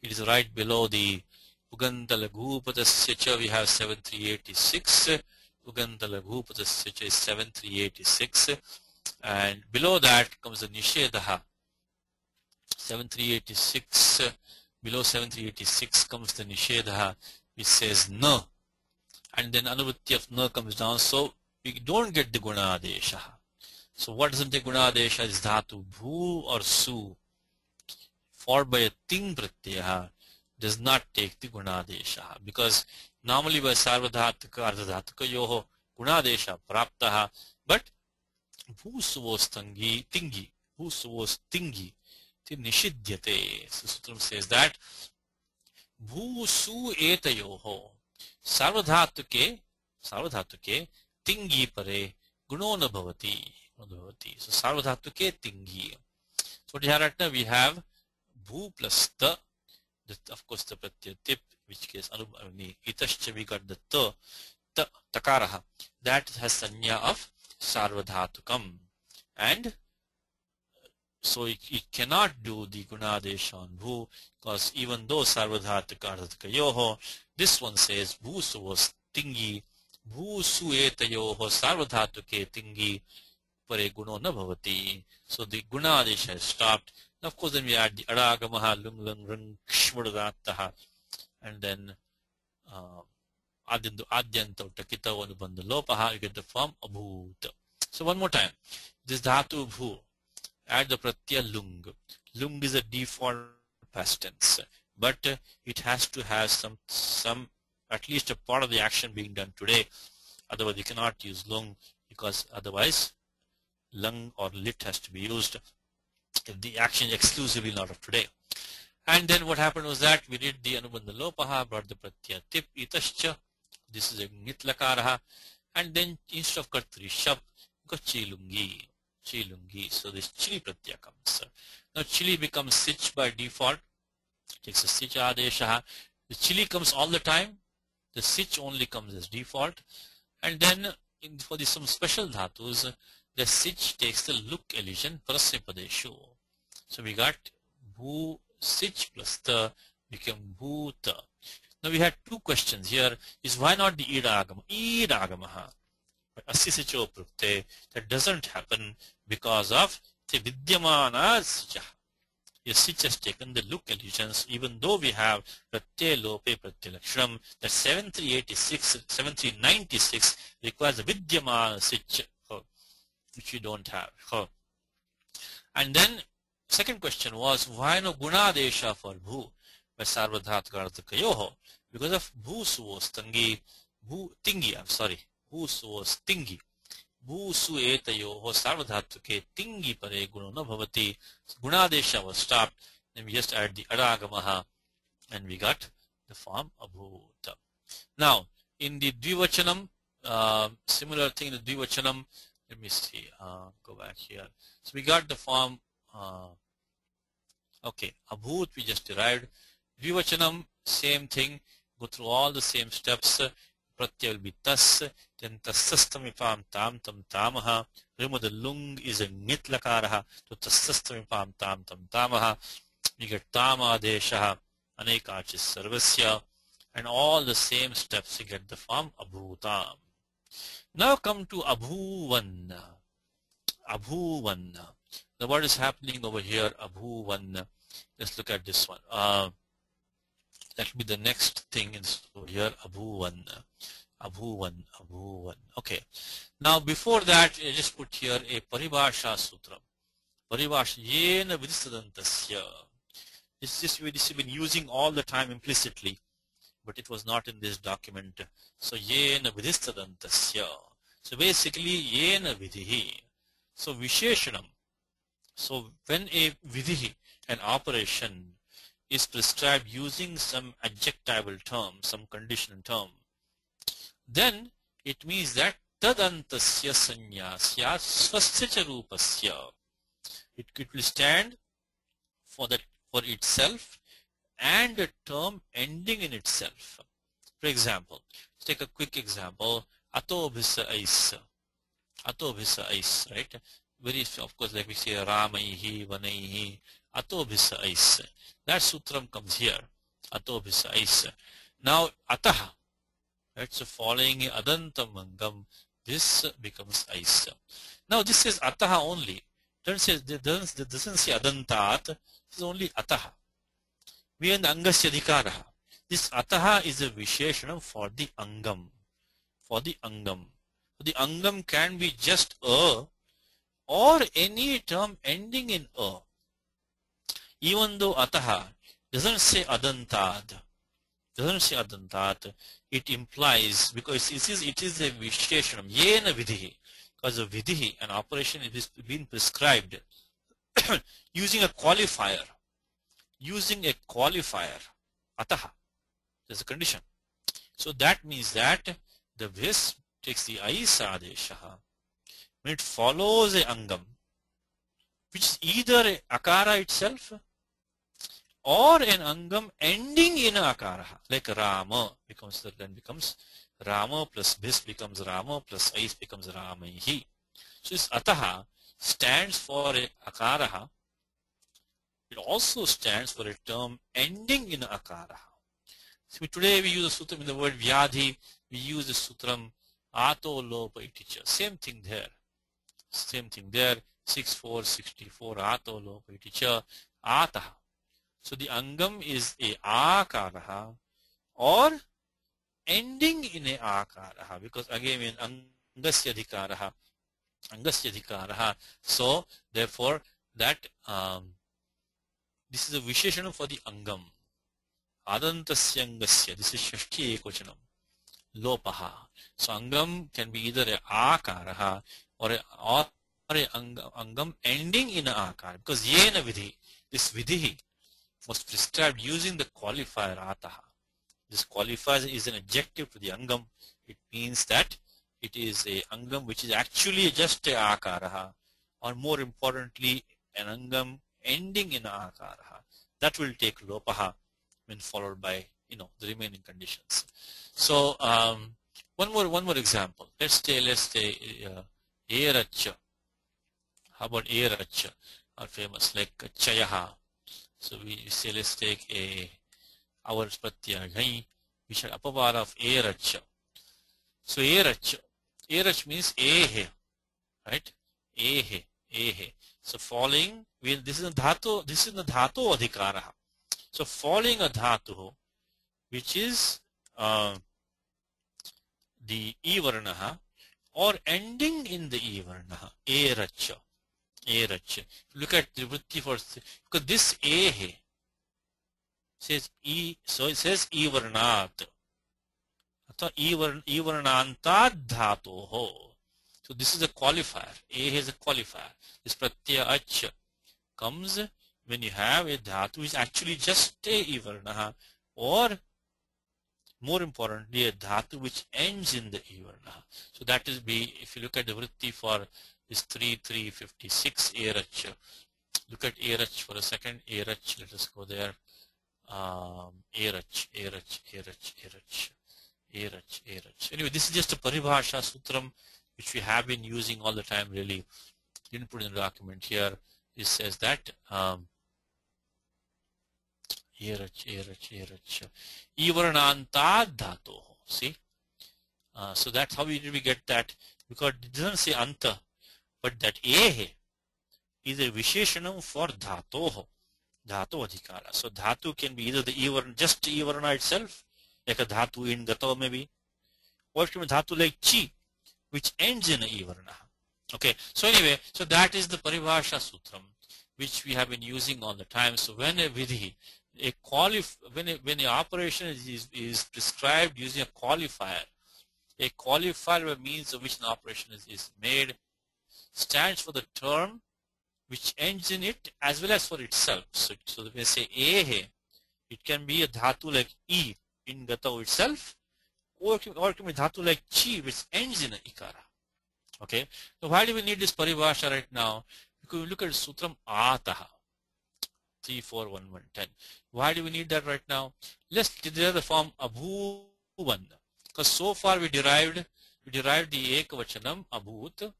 It is right below the Ugandalaghupatasya cha, we have 7386. Ugandalaghupatasya cha is 7386. And below that comes the Nishedaha. 7386, below 7386 comes the Nishedaha, which says Na. And then Anuvritti of Na comes down, so we don't get the Gunadesha. So what doesn't take Gunadesha is Dhatu, Bhu or Su, followed by a Ting Pratyaya, does not take the Gunadesha. Because normally by Sarvadhatuka, Ardhadhatuka Yoho, Gunadesha Praptaha, but Bhu Suvos Tingi, Bhu Suvos Tingi, Nishidhyate. So Sutram says that Bhu Su Etayoho, Sarvadhatuke, Tingi Pare, Gunona Bhavati. So Sarvadhatuke Tingi. So what we have Bhu plus Ta, of course the Pratyaya Tip, which case Itascha we got the Ta, Takaraha. That has Sanya of Sarvadhatukam. And so it cannot do the Gunadesha on Bhu, because even though Sarvadhataka Ardhataka Yoho, this one says Bhu Suvos Tingi, Bhu Suetayoho Sarvadhatuke Tingi Pare Guno Na Bhavati. So the Gunadesha is stopped. And of course then we add the Adagamaha Lung Lung Rung Kshmudataha, and then Adyanta Takita Anubandha Lopaha, you get the form Abhut. So one more time, this Dhatu Bhu, add the Pratyaya Lung. Lung is a default past tense, but it has to have some at least a part of the action being done today. Otherwise you cannot use lung, because otherwise lung or lit has to be used if the action is exclusively not of today. And then what happened was that we did the Anubandha Lopaha, brought the Pratyaya Tip, Itascha, this is a Nitlakaraha, and then instead of Kartri Shab, got Chilungi. So this Chili Pratyaya comes. Now Chili becomes Sich by default, takes a Sich Adesha. The Chili comes all the time, the Sich only comes as default, and then for some special dhatus, the Sich takes the look elision Prasnipadeshu. So we got Bhu Sich plus Ta became Bhuta. Now we had two questions here, is why not the Idagama? Idagamaha. But Asisicho Prukte, that doesn't happen because of the Vidyamana Sicha. Your Sich has taken the look illusions, even though we have Pratyaya Lope Pratyaya Lakshanam, that 7396 requires the Vidyamana Sich, which we don't have. And then second question was, why no Gunadesha for Bhu by Sarvadhataka Ardhaka Yoho? Because of Bhu Suvos Tingi, Bhu Suvos Tingi. Bhu Su Etayoho Sarvadhatuke Tingi Pare Gunona Bhavati. Gunadesha was stopped. Then we just add the Adagamaha and we got the form Abhuta. Now, in the Dvivachanam, similar thing in the Dvivachanam, let me see, go back here. So we got the form, okay, Abhut we just derived. Dvivachanam, same thing, go through all the same steps. Pratyaya will be Tas, then Tasastamipam Tam Tam Tamaha. Remember the Lung is a Nitlakaraha, so Tasastamipam Tam Tam Tamaha. You get Tama Deshaha, Anekachis Sarvasya, and all the same steps you get the form Abhutam. Now come to Abhuvan. Abhuvan. Now what is happening over here? Abhuvan. Let's look at this one. That will be the next thing in here. Abhuvan. Okay. Now before that, I just put here a Paribhasha Sutra. Paribhasha Yena Vidhisadantasya. This we've been using all the time implicitly, but it was not in this document. So Yena Vidhisadantasya. So basically Yena Vidhihi. So Visheshanam. So when a Vidhi, an operation, is prescribed using some adjectival term, some conditional term, then it means that tadantasya sanyasya swasya rupasya. It will stand for itself and a term ending in itself. For example, let's take a quick example. Atobhisa ais. Atobhisa ais, right? Very, of course, like we say Ramaihi, Vanaihi, Atobhisa ais. That sutram comes here. Atobhisa ais. Now Ataha. Right, so following Adantam Mangam, this becomes ais. Now this says ataha only. Doesn't say adantat. It is only ataha. We are in the angasya adhikaraha. This ataha is a visheshanam for the angam. For the angam. The angam can be just a or any term ending in a. Even though ataha doesn't say adantad, it implies, because it is a visheshanam, yena vidhi, because of vidhi, an operation is being prescribed using a qualifier, ataha, there's a condition. So that means that the vis takes the aisa adeshaha when it follows a angam, which is either a akara itself or an angam ending in a akara, like Rama becomes Rama plus bis becomes Rama plus ais becomes Ramaihi. So this ataha stands for a akara. It also stands for a term ending in a akara. So today we use a sutram in the word vyadhi. We use the sutram ato lopa iticha. Same thing there. 6464 ato lopa iticha ataha. So the angam is a akaraha or ending in a akaraha, because again in angasya adhikaraha. So therefore that this is a visheshanam for the angam. Adantasya angasya. This is shashti ekvachanam. Lopaha. So angam can be either a akaraha or a angam ending in a akara, because yena vidhi. This vidhi was prescribed using the qualifier ataha. This qualifier is an adjective to the angam. It means that it is a angam which is actually just a akaraha, or more importantly an angam ending in a akaraha. That will take lopaha when followed by the remaining conditions. So one more example. Let's say eracha. How about eracha? Are famous like chayaha. So we say, let's take our pratyaya ghai, which are apavara of eracha. So erach means ehe, right? Ehe. So falling, this is the dhatu adhikaraha. So falling a dhatu, which is the ivarnaha, or ending in the ivarnaha, eracha. Look at the vritti for, because this ehe says so it says ivarnat. Ivarnantad dhatoho. So this is a qualifier. Ehe is a qualifier. This pratyaya ach comes when you have a dhatu which is actually just a ivarnaha, or more importantly a dhatu which ends in the ivarnaha. So that is if you look at the vritti for is 3356 erach. Look at erach for a second. Erach, let us go there. Erach. Anyway, this is just a paribhasha sutram which we have been using all the time. Really didn't put in the document here. It says that erach. Ivarnantad dhato. See, so that's how we get that, because it doesn't say anta. But that ehe is a visheshanam for dhatoho, dhatu adhikara. So dhatu can be either just ivarna itself, like a dhatu in gato maybe, or it can be dhatu like chi, which ends in a ivarna. Okay, so anyway, so that is the paribhasha sutram which we have been using all the time. So when a vidhi, when the operation is prescribed using a qualifier by means of which an operation is made, stands for the term which ends in it as well as for itself. So when we say ehe, it can be a dhatu like e in gato itself, or it can be dhatu like chi which ends in a ikara. Okay, so why do we need this paribhasha right now? Because we look at sutram ataha 34110. Why do we need that right now? Let's derive the form abhuvan, because so far we derived the ekavachanam abhut,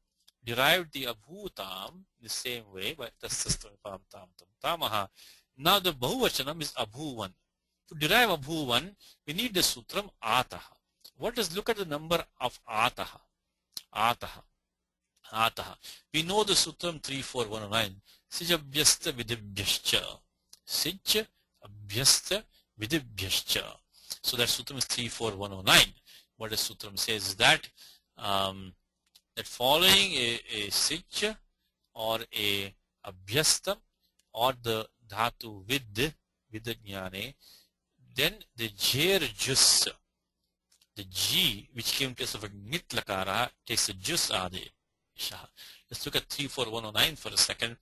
derived the abhutam the same way by tasastam tamaha. Now the bahuvachanam is abhuvan. To derive abhuvan, we need the sutram ataha. Look at the number of ataha. Ataha. We know the sutram 34109. Sig abhyasta vidibhyascha. Sig abhyasta vidibhyascha. So that sutram is 34109. What the sutram says is that that following a sich or a abhyasta or the dhatu with the jnane, then the jer jus, the G which came in place of a nit lakara takes a jus adesha. Let's look at 34109 for a second.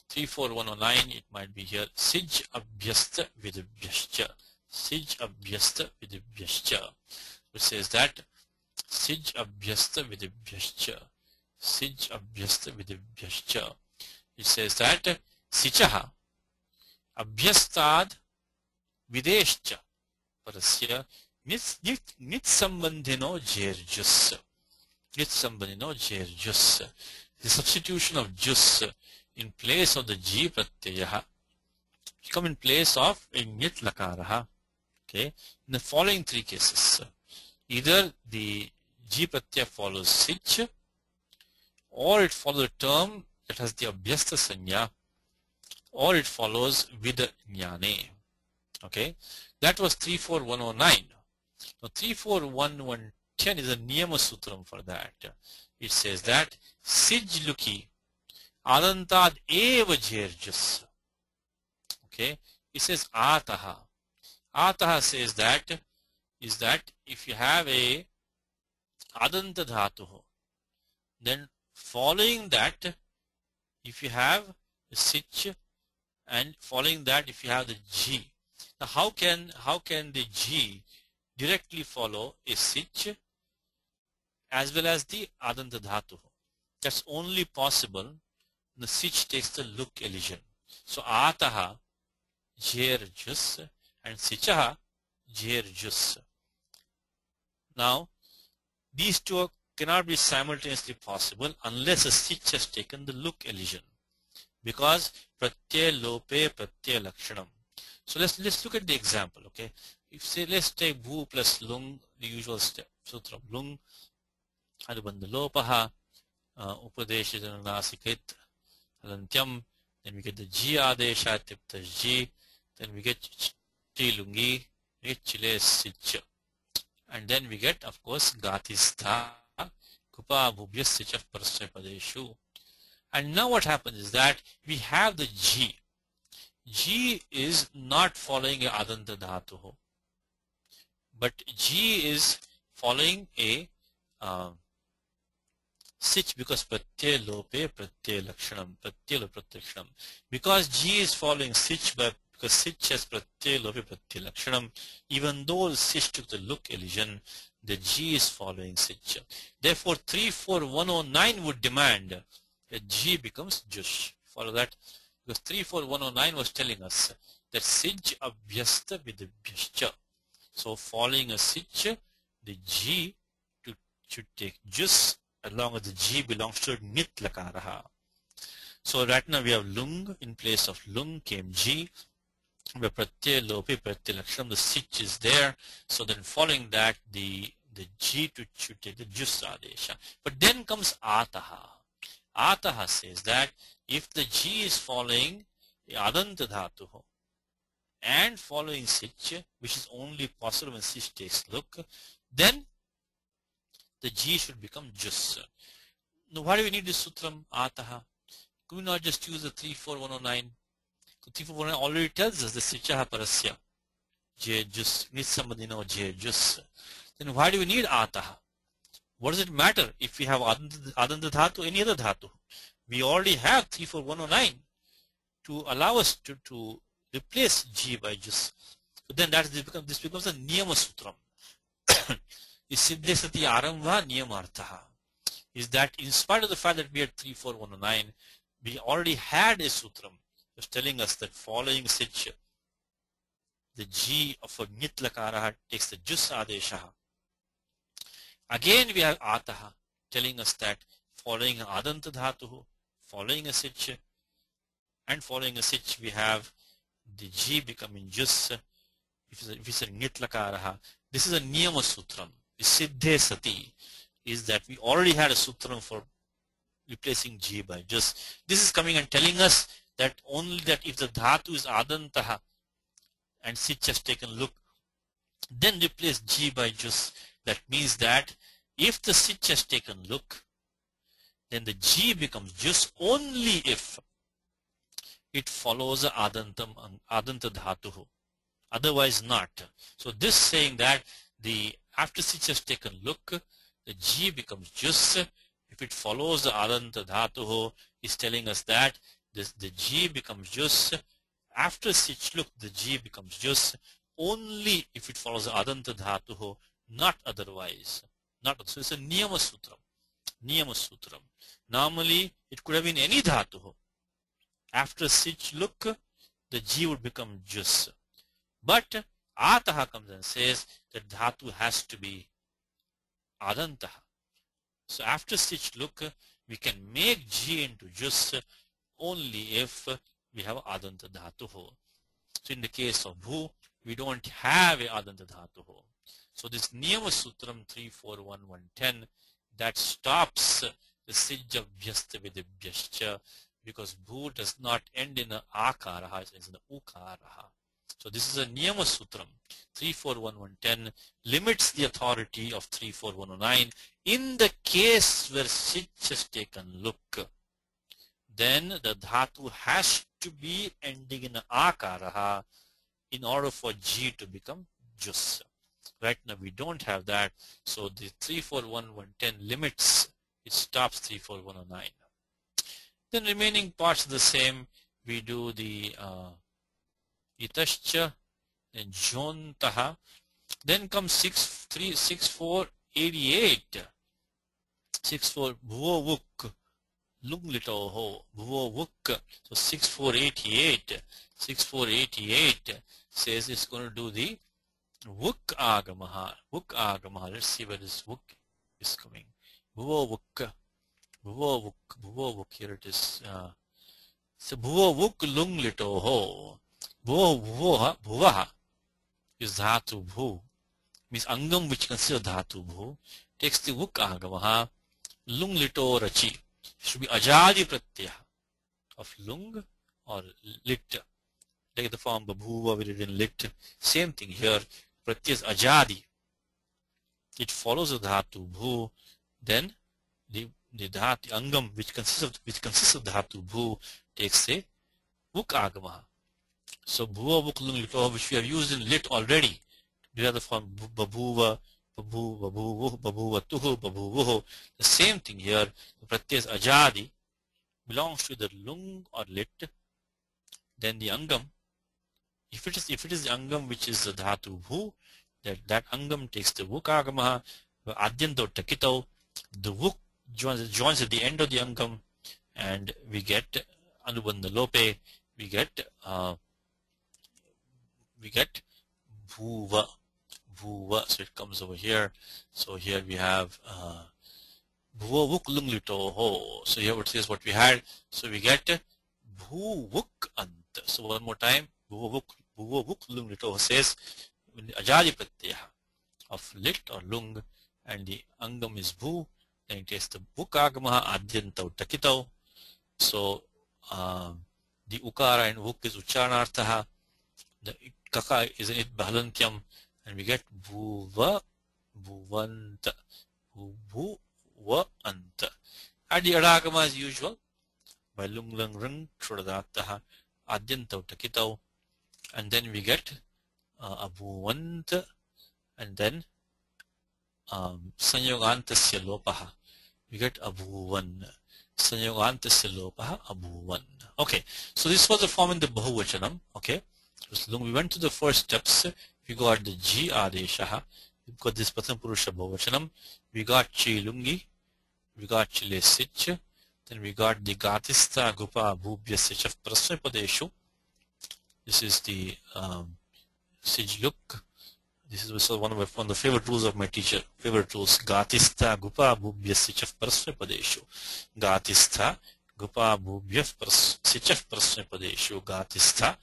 34109, it might be here. Sig abhyasta vidibhyascha. Sig abhyasta vidibhyascha. Which says that Sig abhyasta vidibhyascha. Sig abhyasta vidibhyascha. It says that sichaha abhyastad videshcha parasya nit sambandhino jerjus. Nit sambandhino jerjus. The substitution of jus in place of the G pratyaha come in place of a nit lakaraha. Okay, in the following three cases, either the G pratyaya follows sich, or it follows a term that has the abhyasta sanya, or it follows with jnane. Okay, that was 34109. Now 34110 is a niyama sutram for that. It says that sig luki adantad eva jerjus. Okay, it says ataha. Ataha says that is that if you have a adanta dhatu, then following that, if you have a sich, and following that if you have the G. Now how can the G directly follow a sich as well as the adanta dhatu? That's only possible when the sich takes the look elision. So ataha jer jus and sichaha jer jus. Now these two cannot be simultaneously possible unless a sich has taken the look elision, because pratyay lope pratyay lakshanam. So let's look at the example. Okay, if say let's take bhu plus lung, the usual step sutra lung adubandha lopaha upadesha nasikit alantyam, then we get the G adesha tipta G, then we get chi lungi, we get chile sich, and then we get of course gatistha kupa bhubhyas sich parasya padeshu. And now what happens is that we have the G. G is not following a adanta dhatu, but G is following a sich, because pratyay lope pratyay lakshanam, pratyay lope pratyay lakshanam. Because G is following sich, because sich has pratyay lope pratyay lakshanam, even though the sich took the look elision, the G is following sich. Therefore 34109 would demand that G becomes jush. Follow that? Because 34109 was telling us that sig abhyasta vidibhyascha. So following a sich, the G should take jus, along with the G belongs to nit lakaraha. So right now we have lung, in place of lung came G, where pratyay lope pratyay lakshanam, the sich is there. So then following that the G should take the jus adesha. But then comes ataha. Ataha says that if the G is following the adanta dhatu and following sich, which is only possible when sich takes look, then the G should become jus. Now why do we need this sutram ataha? Could we not just use the 34109? 34109 already tells us the sichaha parasya j jus nitsambandhino j jus. Then why do we need ataha? What does it matter if we have adanta dhatu, any other dhatu? We already have 34109 to allow us to replace G by jus. So then this becomes a niyama sutram. Is siddhe sati arambha niyamarthaha. Is that in spite of the fact that we had 34109, we already had a sutram was telling us that following sich, the G of a nit lakaraha takes the jus adeshaha. Again we have ataha telling us that following adanta dhatu, following a sich, and following a sich we have the G becoming jus. If we say nit lakaraha, this is a niyama sutram. The siddhe sati is that we already had a sutram for replacing G by Jus. This is coming and telling us that only that if the dhatu is Adantaha and Sich has taken look, then replace G by Jus. That means that if the Sich has taken look, then the G becomes Jus only if it follows the Adanta dhatuhu. Otherwise not. So this saying that the after Sich has taken look, the G becomes Jus if it follows the Adanta dhatuhu, is telling us that the G becomes Jus after Sich look, the G becomes Jus only if it follows the Adanta dhatuhu, not otherwise. So it's a Niyama Sutram. Niyama Sutram. Normally it could have been any dhatuhu. After Sich look, the G would become Jus. But Ataha comes and says that dhatu has to be Adantaha. So after Sich look, we can make G into Jus only if we have Adanta dhatuhu. So in the case of Bhu, we don't have a Adanta dhatuhu. So this Niyama Sutram 34110, that stops the Sijja Vyasta Vidibhyascha, because Bhu does not end in a Akaraha, it ends in a Ukaraha. So this is a Niyama Sutram 34110, limits the authority of 34109 in the case where Sich has taken look. Then the dhatu has to be ending in Akaraha in order for G to become Jus. Right now we don't have that, so the 34110 limits, it stops 34109. Then remaining parts are the same. We do the Itascha, then Jontaha. Then comes 6488. 64 Bhuo Vuk. Lung Lito Ho. Bhuo Vuk. So 6488. 6488 says it's going to do the Vuk Agamaha. Vuk Agamaha. Let's see where this Vuk is coming. Bhuo Vuk. Bhuo Vuk. Bhuo Vuk. Here it is. So Bhuo Vuk Lung Lito Ho. Bhuvaha is dhatu bhu, means angam which consists dhatu bhu, takes the vuk agamaha, lung lito rachi. It should be ajadi pratyaya of lung or lit. Take the form babhuva, we did in lit. Same thing here, pratyaya is ajadi. It follows the dhatu bhu, then the dhatu angam which consists of dhatu bhu takes a vuk agamaha. So bhuva vuk lung lito, which we have used in lit already. We have the form babhuva, babhuva tuhu, babhuvuhu. The same thing here. The pratyas ajadi belongs to the lung or lit. Then the angam, if it is the angam which is the dhatu bhu, that angam takes the vuk agamaha, adyanto takito. The vuk joins at the end of the angam, and we get anubandha lope. We get bhuva, so it comes over here. So here we have bhuva vuk lung lito ho. So here it says what we had. So we get bhu vuk ant. So one more time, bhuva vuk lung lito ho says ajadi pratyaya of lit or lung, and the angam is bhu. Then it takes the vuk agamaha adyantau takitau. So the ukara and vuk is uchcharanarthaha. The kaka is in it bahalantyam, and we get bhuva, bhuvanta, bhuvanta. Add the adagama as usual by lung lung rung shodadattaha adyantau takitau, and then we get abhuvanta, and then sanyogantasya lopaha. We get abhuvan. Sanyogantasya lopaha abhuvan. Okay, so this was the form in the bahuvachanam. Okay. So we went to the first steps. We got the G Adeshaha. We got this Pratham Purusha Bhavachanam. We got Chilungi. We got Chile Sich. Then we got the Gatista Gupa Bhubhya Sich of Prasvapadeshu. This is the Sig look. This is also one of the favorite rules of my teacher. Favorite rules. Gatista Gupa Bhubhya Sich of Prasvapadeshu. Gatista Gupa Bhubhya Sich of Prasvapadeshu. Gatista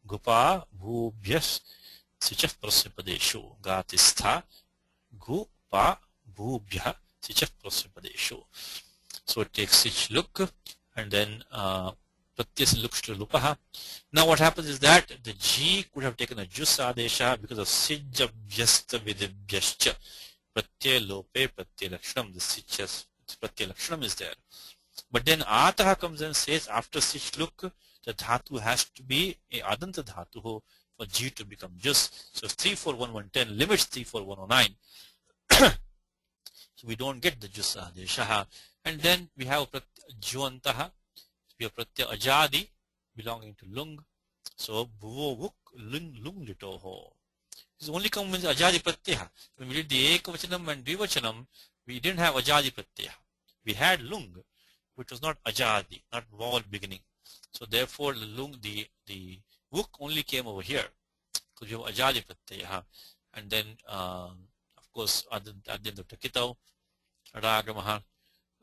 Gupa bhubhyas sichaf prasvapadeshu. Gatistha gupa bhubhya sichaf prasvapadeshu. So it takes sich look, and then pratyas looks to lupaha. Now what happens is that the G could have taken a jus adesha because of sijabhyasta vidibhyascha. Pratyay lope pratyay lakshanam. The sichas pratyay lakshanam is there. But then ataha comes and says after sich look, the dhatu has to be a adanta dhatu for G to become jus. So 341110 limits 341109. So we don't get the jus adesha. And then we have jwantaha. We have pratyay ajadi belonging to lung. So bhuvo vuk lung litoho. This only comes with ajadi pratyaya. When we did the ekavachanam and dvivachanam, we didn't have ajadi pratyaya. We had lung, which was not ajadi, not vowel beginning. So therefore the lung, the vuk only came over here because you have ajadi pratyaya. And then of course at the end of takitau, ragamaha,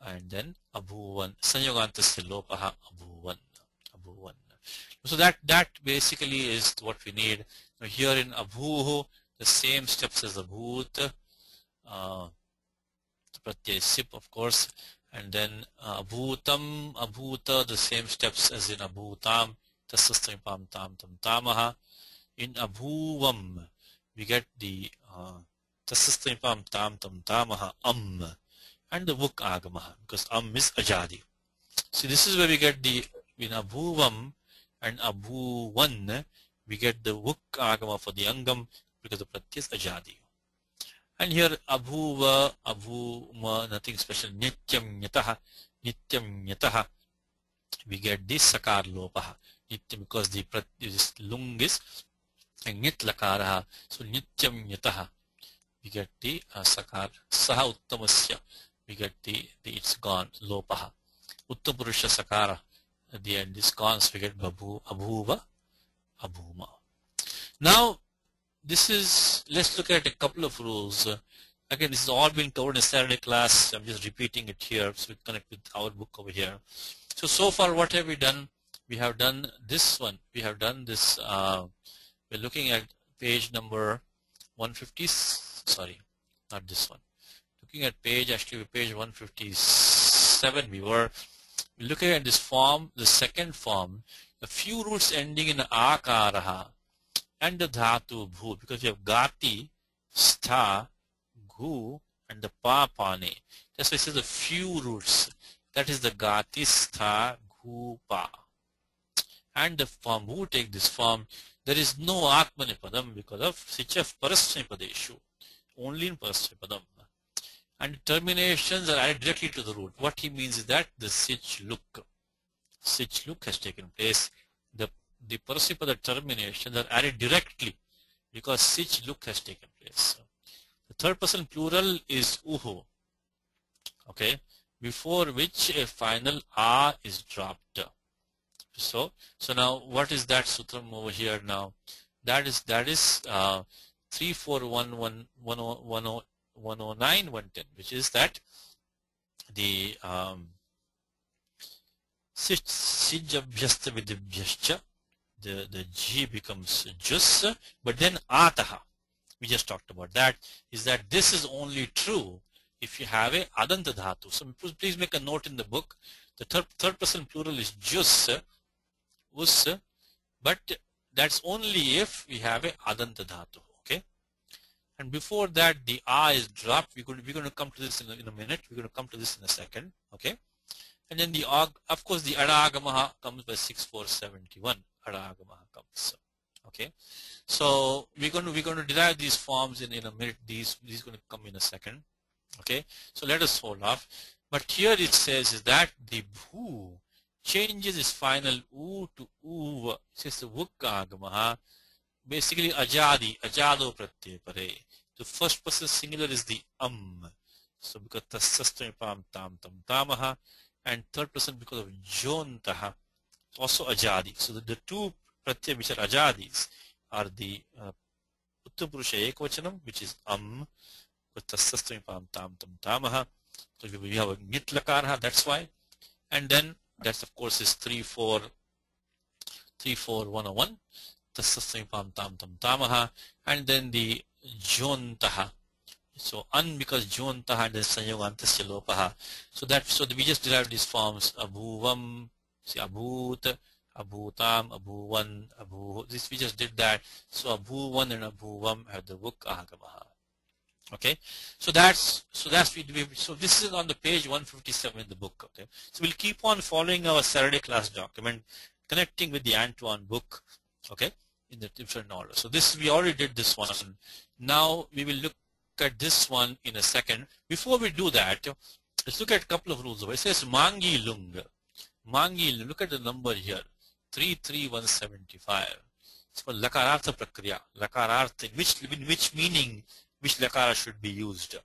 and then abhuvan, sanyogantasya lopaha, abhuvan. So that basically is what we need. Now here in abhuho, the same steps as abhut, pratyay sip of course, and then abhutam, abhuta, the same steps as in abhutam, tasastamipam tam tam tamaha. In abhuvam, we get the tasastamipam tam tam tamaha and the vuk agamaha, because is ajadi. So this is where we get the, in abhuvam and abhuvan, we get the vuk agama for the angam because the pratyay is ajadi. And here abhuva, abhuma, nothing special. Nityam nyataha, we get the sakar lopaha. Nityam, because this lung is nyat lakaraha. So nityam nyataha, we get the sakar. Saha uttamasya, we get the it's gone, lopaha. Uttapurusha sakara, at the end is gone, so we get babhu, abhuva, abhuma. Now this is, let's look at a couple of rules. Again, this has all been covered in Saturday class. I'm just repeating it here so we connect with our book over here. So far what have we done? We have done this one. We have done this, we're looking at page number 150, sorry, not this one. Looking at page 157 we were looking at this form, the second form, a few roots ending in akaraha and the dhatu bhu, because you have gati, stha, gu, and the pa pane. That's why it says a few roots. That is the gati, stha, gu, pa. And the form who take this form, there is no atmanipadam because of sicha parasnipadeshu, only in parasnipadam. And terminations are added directly to the root. What he means is that the sich look has taken place. The parasipada terminations are added directly because sich look has taken place. The third person plural is uho, okay, before which a final a is dropped. So now what is that sutram over here now? That is 341110, which is that the sijabhyasta vidibhyascha, the G becomes jus, but then ataha, we just talked about that, is that this is only true if you have a adanta dhatu. So please make a note in the book. The third person plural is jus, us, but that's only if we have a adanta dhatu, okay? And before that the a is dropped. We're going to come to this in a minute. We're going to come to this in a second, okay? And then of course the adagamaha comes by 6471. Adagamaha comes, okay? So we're going to derive these forms in a minute. These going to come in a second, okay? So let us hold off. But here it says is that the bhu changes its final u to uva. It says the vukagamaha, basically ajado pratyay pare. The first person singular is the So because tasastamipam tam tam tamaha, and third person because of jontaha, also ajadi. So the two pratyay which are ajadis are the uttapurusha ekvachanam, which is with tasastamipam tam tam tamaha. So we have a nitlakaraha, that's why. And then that's of course is 34101, tasastamipam tam tam tamaha, and then the jontaha. So an because jontaha and then sanyogantasya lopaha. So we just derived these forms abhuvam, see abhut, abhutam, abhuvan, abhu. This we just did that. So abhuvan and abhuvam have the vuk agamaha. Okay, so so this is on the page 157 in the book. Okay, so we'll keep on following our Saturday class document, connecting with the Antoine book. Okay, in the different order. So this we already did this one. Now we will look at this one in a second. Before we do that, let's look at a couple of rules. It says mangi lung. Mangi, look at the number here, 33175. It's for lakarartha prakriya. Lakarartha, in which meaning which lakara should be used,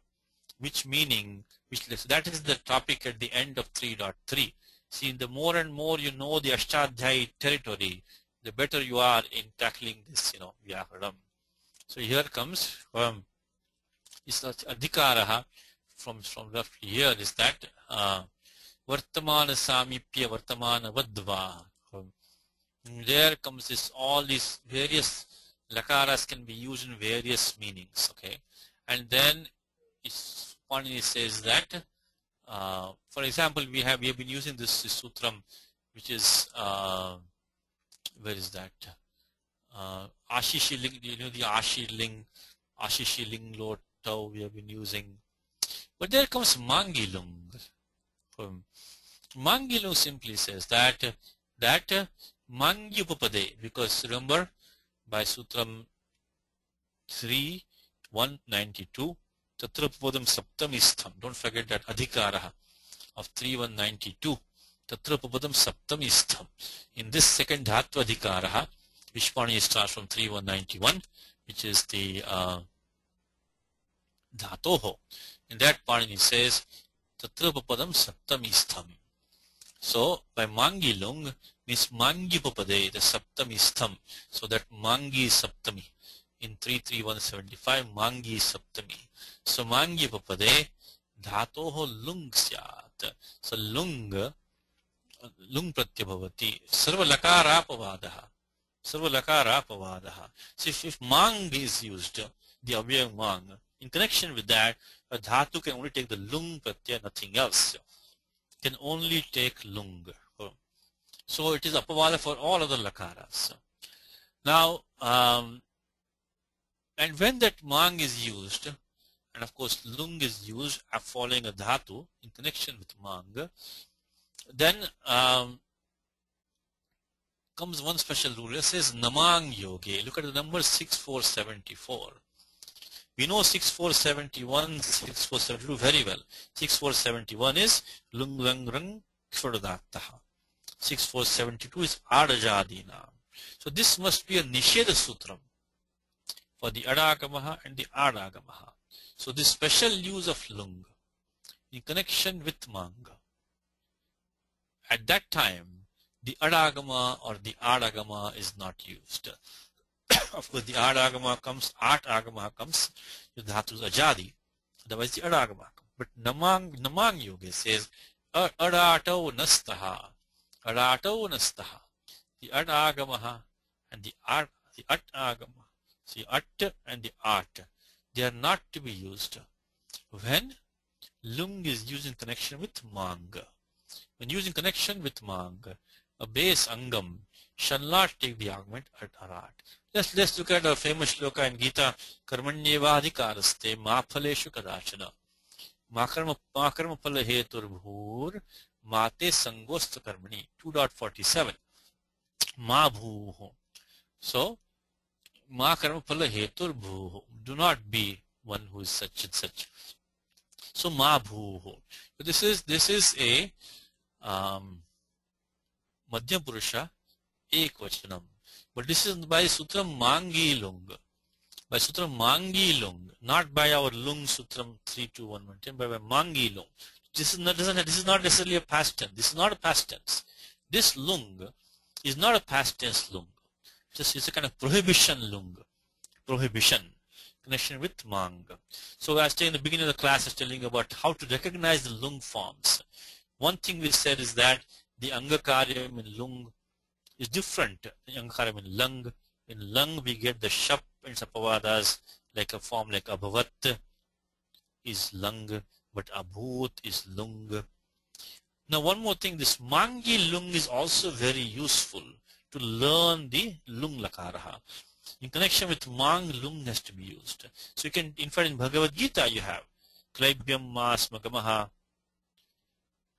which meaning, so that is the topic at the end of 3.3. See, the more and more you know the Ashtadhyayi territory, the better you are in tackling this, Vyaharam. So here comes, is that adhikaraha from roughly here is that Vartamana Samipya Vartamana Vadva. There comes this, all these various lakaras can be used in various meanings, okay? And then Panini says that, for example, we have been using this sutram, which is, where is that? Ashishi Ling, the Ashishi Ling Lotau we have been using. But there comes Mangilung. Mangilung simply says that Mangyupapade, because remember, by Sutram 3.192, Tatrapadam Saptamistham. Don't forget that Adhikaraha of 3.192, Tatrapadam Saptamistham. In this second Dhatva Adhikaraha, which Pani starts from 3.191, which is the Dhatoho. In that Pani says, Tatrapadam Saptamistham. So by Mangi Lung means Mangi Papade, the Saptamistham. So that Mangi Saptami. In 33175, Mangi Saptami. So Mangi Papade, Dhatoho Lung Syat. So Lung Pratyabhavati. Sarva Lakarapavadaha. Sarva Lakarapavadaha. So if Mang is used, the Avyayam Mang, in connection with that, a Dhatu can only take the Lung Pratyaya, nothing else. Can only take lung. So it is apavada for all other lakaras. Now, and when that mang is used, and of course lung is used following a dhatu in connection with mang, then comes one special rule. It says namang yoge. Look at the number 6474. We know 6471, 6472 very well. 6471 is lung lang rang kvadadattaha. 6472 is adajadina. So this must be a nisheda sutram for the adagamaha and the adagamaha. So this special use of lung in connection with manga. At that time, the adagama or the adagama is not used. Of course, the adagama comes, agama comes, the dhatu is ajadi, otherwise the adagama comes. But namang yoga says adato nastaha, the adagamaha and the at agama, see at and the art, they are not to be used when lung is used in connection with manga. When used in connection with manga, a base angam shall not take the argument at arat. Let's look at a famous shloka in Gita, Karmanyevadhikaraste maphaleshu kadachana. Makarma phala hetur bhur mate sangosta karmani. 2.47. Ma bhuho. So, makarma phala hetur bhuho. Do not be one who is such and such. So, ma bhuho. So this is a Madhyam Purusha Ekvachanam. But this is by Sutram Mangi Lung. By Sutram Mangi Lung, not by our Lung Sutram 32110, but by Mangi Lung. This is not necessarily a past tense. This is not a past tense. This Lung is not a past tense Lung. It's a kind of prohibition Lung. Prohibition. Connection with Mang. So I was in the beginning of the class, I was telling you about how to recognize the Lung forms. One thing we said is that the Angakaryam in Lung is different. The Angakaryam in Lung. In Lung we get the Shap and Sapavadas like a form like Abhavat. is lung, but abhut is lung. Now one more thing, this mangi lung is also very useful to learn the lung lakaraha. In connection with mang, lung has to be used. So you can, in fact, in Bhagavad Gita you have klaibyam ma smagamaha,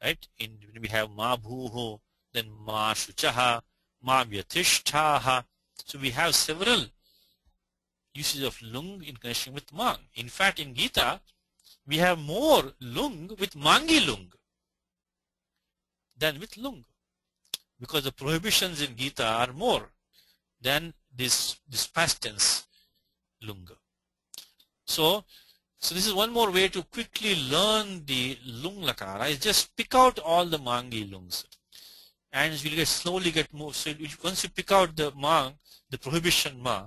right? When we have ma bhuho, then ma shuchaha, ma vyatishtaha. So we have several uses of lung in connection with mang. In fact, in Gita, we have more lung with mangi lung than with lung, because the prohibitions in Gita are more than this past tense lung. So this is one more way to quickly learn the lung lakara, is just pick out all the mangi lungs, and you'll slowly get more. So once you pick out the mang, the prohibition ma,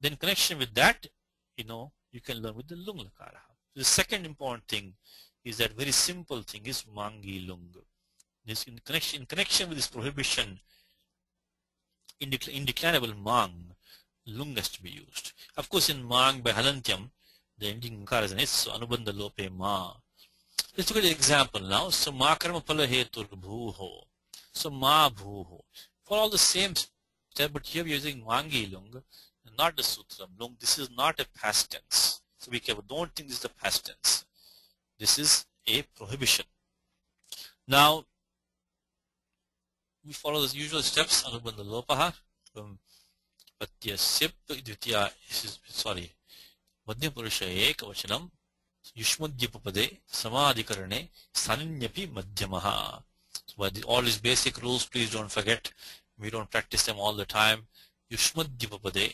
then connection with that, you can learn with the lung lakara. The second important thing is that very simple thing is mangi lung. This in connection with this prohibition, indeclinable mang, lung has to be used. Of course, in mang by halantyam, the ending nkar is an is, so anubandha lope ma. Let's look at the example now. So ma karma phala hetur bhuho. So ma bhuho. For all the same step, but here we are using mangi lung, not the sutram lung. This is not a past tense. So be careful. Don't think this is the past tense. This is a prohibition. Now, we follow the usual steps. Anubandha lopaha. Patya sip dvitiya. Sorry. Madhyam purusha ekavachanam. Yushmadhyapapade. Samadhikarane. Saninyapi madhyamaha. So all these basic rules, please don't forget. We don't practice them all the time. Yushmadhyapapade.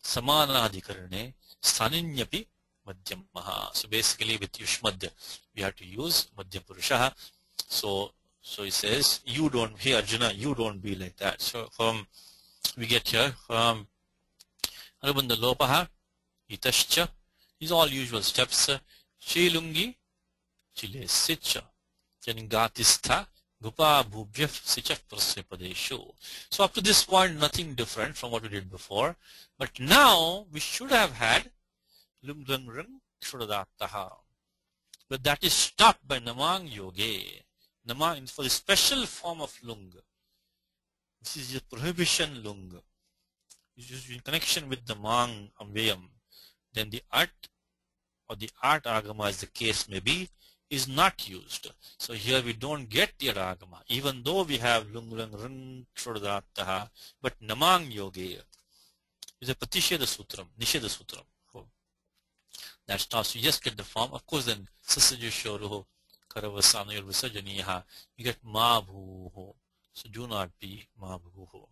Samanadhikarane. Saninyapi madhyamaha. So basically with Yushmadhya, we have to use Madhyam purusha. So he says, you don't, hey Arjuna, you don't be like that. So we get here, Anubandha lopaha, itascha, these are all usual steps. Chilungi, chile sicha, jangatistha, gupa bhubhyaf sicha prasyapadesho. So up to this point, nothing different from what we did before. But now, we should have had lung lung rung shudadattaha. But that is stopped by namang yoge. Nama for the special form of lung. This is the prohibition lung. This is in connection with the mang amvayam. Then the art or the art agama, as the case may be, is not used. So here we don't get the agama, even though we have lung lung rung shrodataha, but namang yoge is a patisheda sutram, nisheda sutram. That's not, so you just get the form. Of course, then sasajushoruho karavasanoyur visajaniha, you get ma bhuho. So do not be ma bhuho.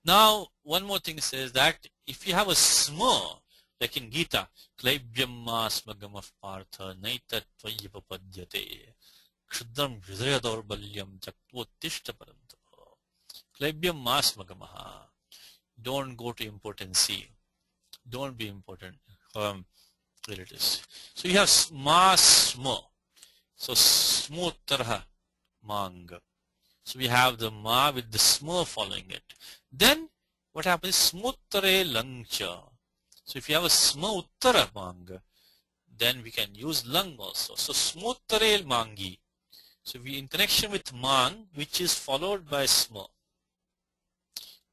Now, one more thing says that if you have a sma, like in Gita, klaibyam ma smagamav partha naita tvayipapadyate kshudram hridaya daurbalyam chaktvottishta parantapa. Klaibyam ma smagamaha. Don't go to impotency. Don't be important. Here it is. So you have ma sma. So smutarha mang. So we have the ma with the sma following it. Then what happens is smuttare langcha. So if you have a sma uttara mang, then we can use lung also. So smuttare mangi. So we in connection with mang, which is followed by sma.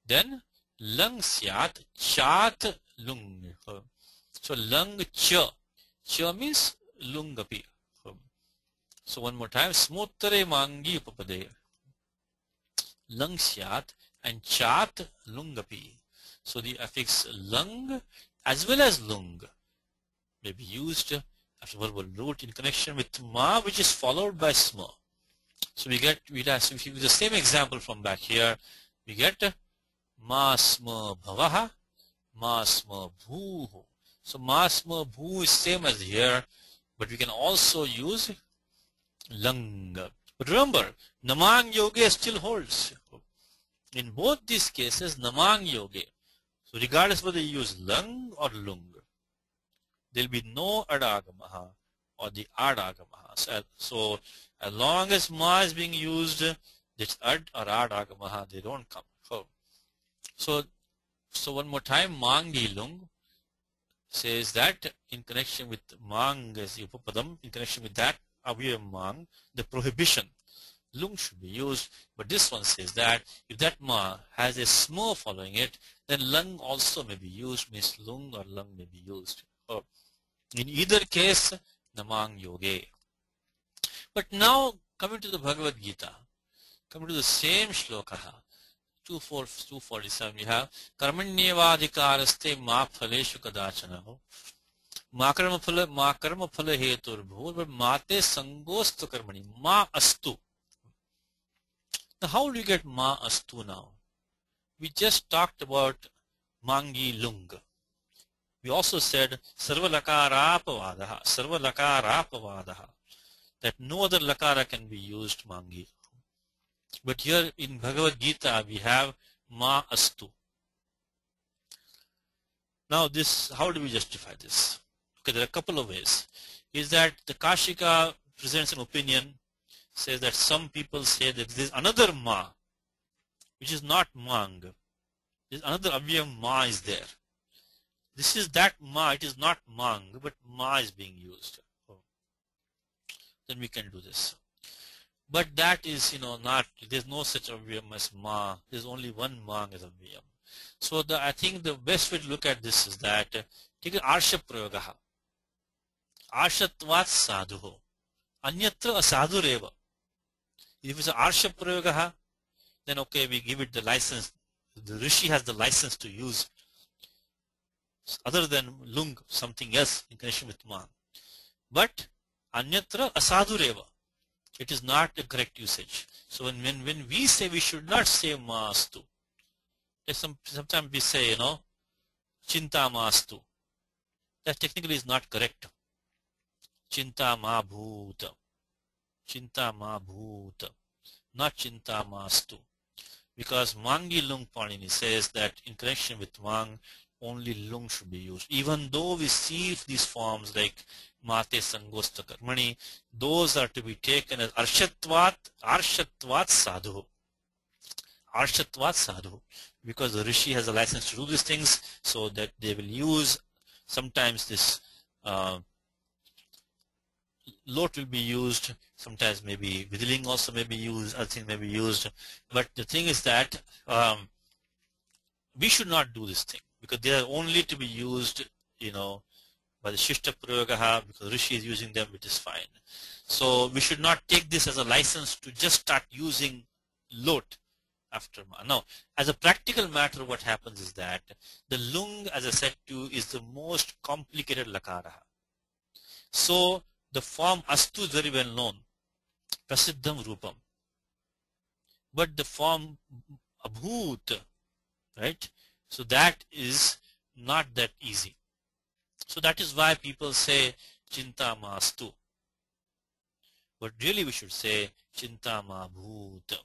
Then lung syat chat lung. So lung cha. Cha means lungapi. So one more time, smuttare mangi upapade. Lung syat and chat lungapi. So the affix lung as well as lung may be used after verbal root in connection with ma, which is followed by sma. So we get, so if you use the same example from back here, we get ma sma bhavaha, ma sma bhuho. So ma sma bhu is same as here, but we can also use lung. But remember, namang yoga still holds. In both these cases, namang yoga. So regardless whether you use lung or lung, there will be no adagamaha or the adagamaha. So as long as ma is being used, this ad or adagamaha, they don't come. So one more time, mangi lung. says that in connection with mang as upapadam, in connection with that avyayam mang, the prohibition, lung should be used. But this one says that if that ma has a smo following it, then lung also may be used, means lung or lung may be used. Or in either case, namang yoge. But now coming to the Bhagavad Gita, coming to the same shloka, 247, we have karmanyevadhikaraste ma phaleshu kadachana ma karma phala heturбху, but mate sangostu karmani ma astu. Now how do you get ma astu now? We just talked about mangi lung. We also said sarva-lakara-apavadaha, that no other lakara can be used mangi. But here in Bhagavad Gita we have ma astu. Now this, how do we justify this? Okay, there are a couple of ways. Is that the Kashika presents an opinion, says that some people say that there is another ma, which is not mang. There is another avyam ma is there. This is that ma, it is not mang, but ma is being used. Then we can do this. But that is, not, there is no such avyam as ma. There is only one mang as avyam. So I think the best way to look at this is that, take arsha prayogaha. Arshatvat sadhuho. Anyatra asadhureva. If it's arsha prayogaha, then okay, we give it the license. The rishi has the license to use other than lung, something else in connection with man. But anyatra asadhureva, it is not the correct usage. So when we say, we should not say maastu. Sometimes we say, chinta maastu. That technically is not correct. Chinta ma bhuta. Chinta ma bhuta. Not chinta maastu. Because mangi lung Panini says that in connection with mang, only lung should be used. Even though we see these forms like mate sangosta karmani, those are to be taken as arshatvat sadhu. Arshatvat sadhu. Because the rishi has a license to do these things, so that they will use, sometimes this lot will be used, sometimes maybe vidling also may be used, other things may be used. But the thing is that we should not do this thing, because they are only to be used, by the Shishta Prayogaha, because Rishi is using them, which is fine. So we should not take this as a license to just start using lot after ma. Now, as a practical matter, what happens is that the lung, as I said to you, is the most complicated lakara. So the form astu is very well known, prasiddham rupam. But the form abhut, right? So that is not that easy. So that is why people say chinta maastu. But really we should say chinta ma bhuta.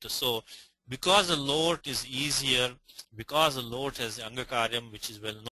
So because the lot is easier, because the lot has angakaryam, which is well known,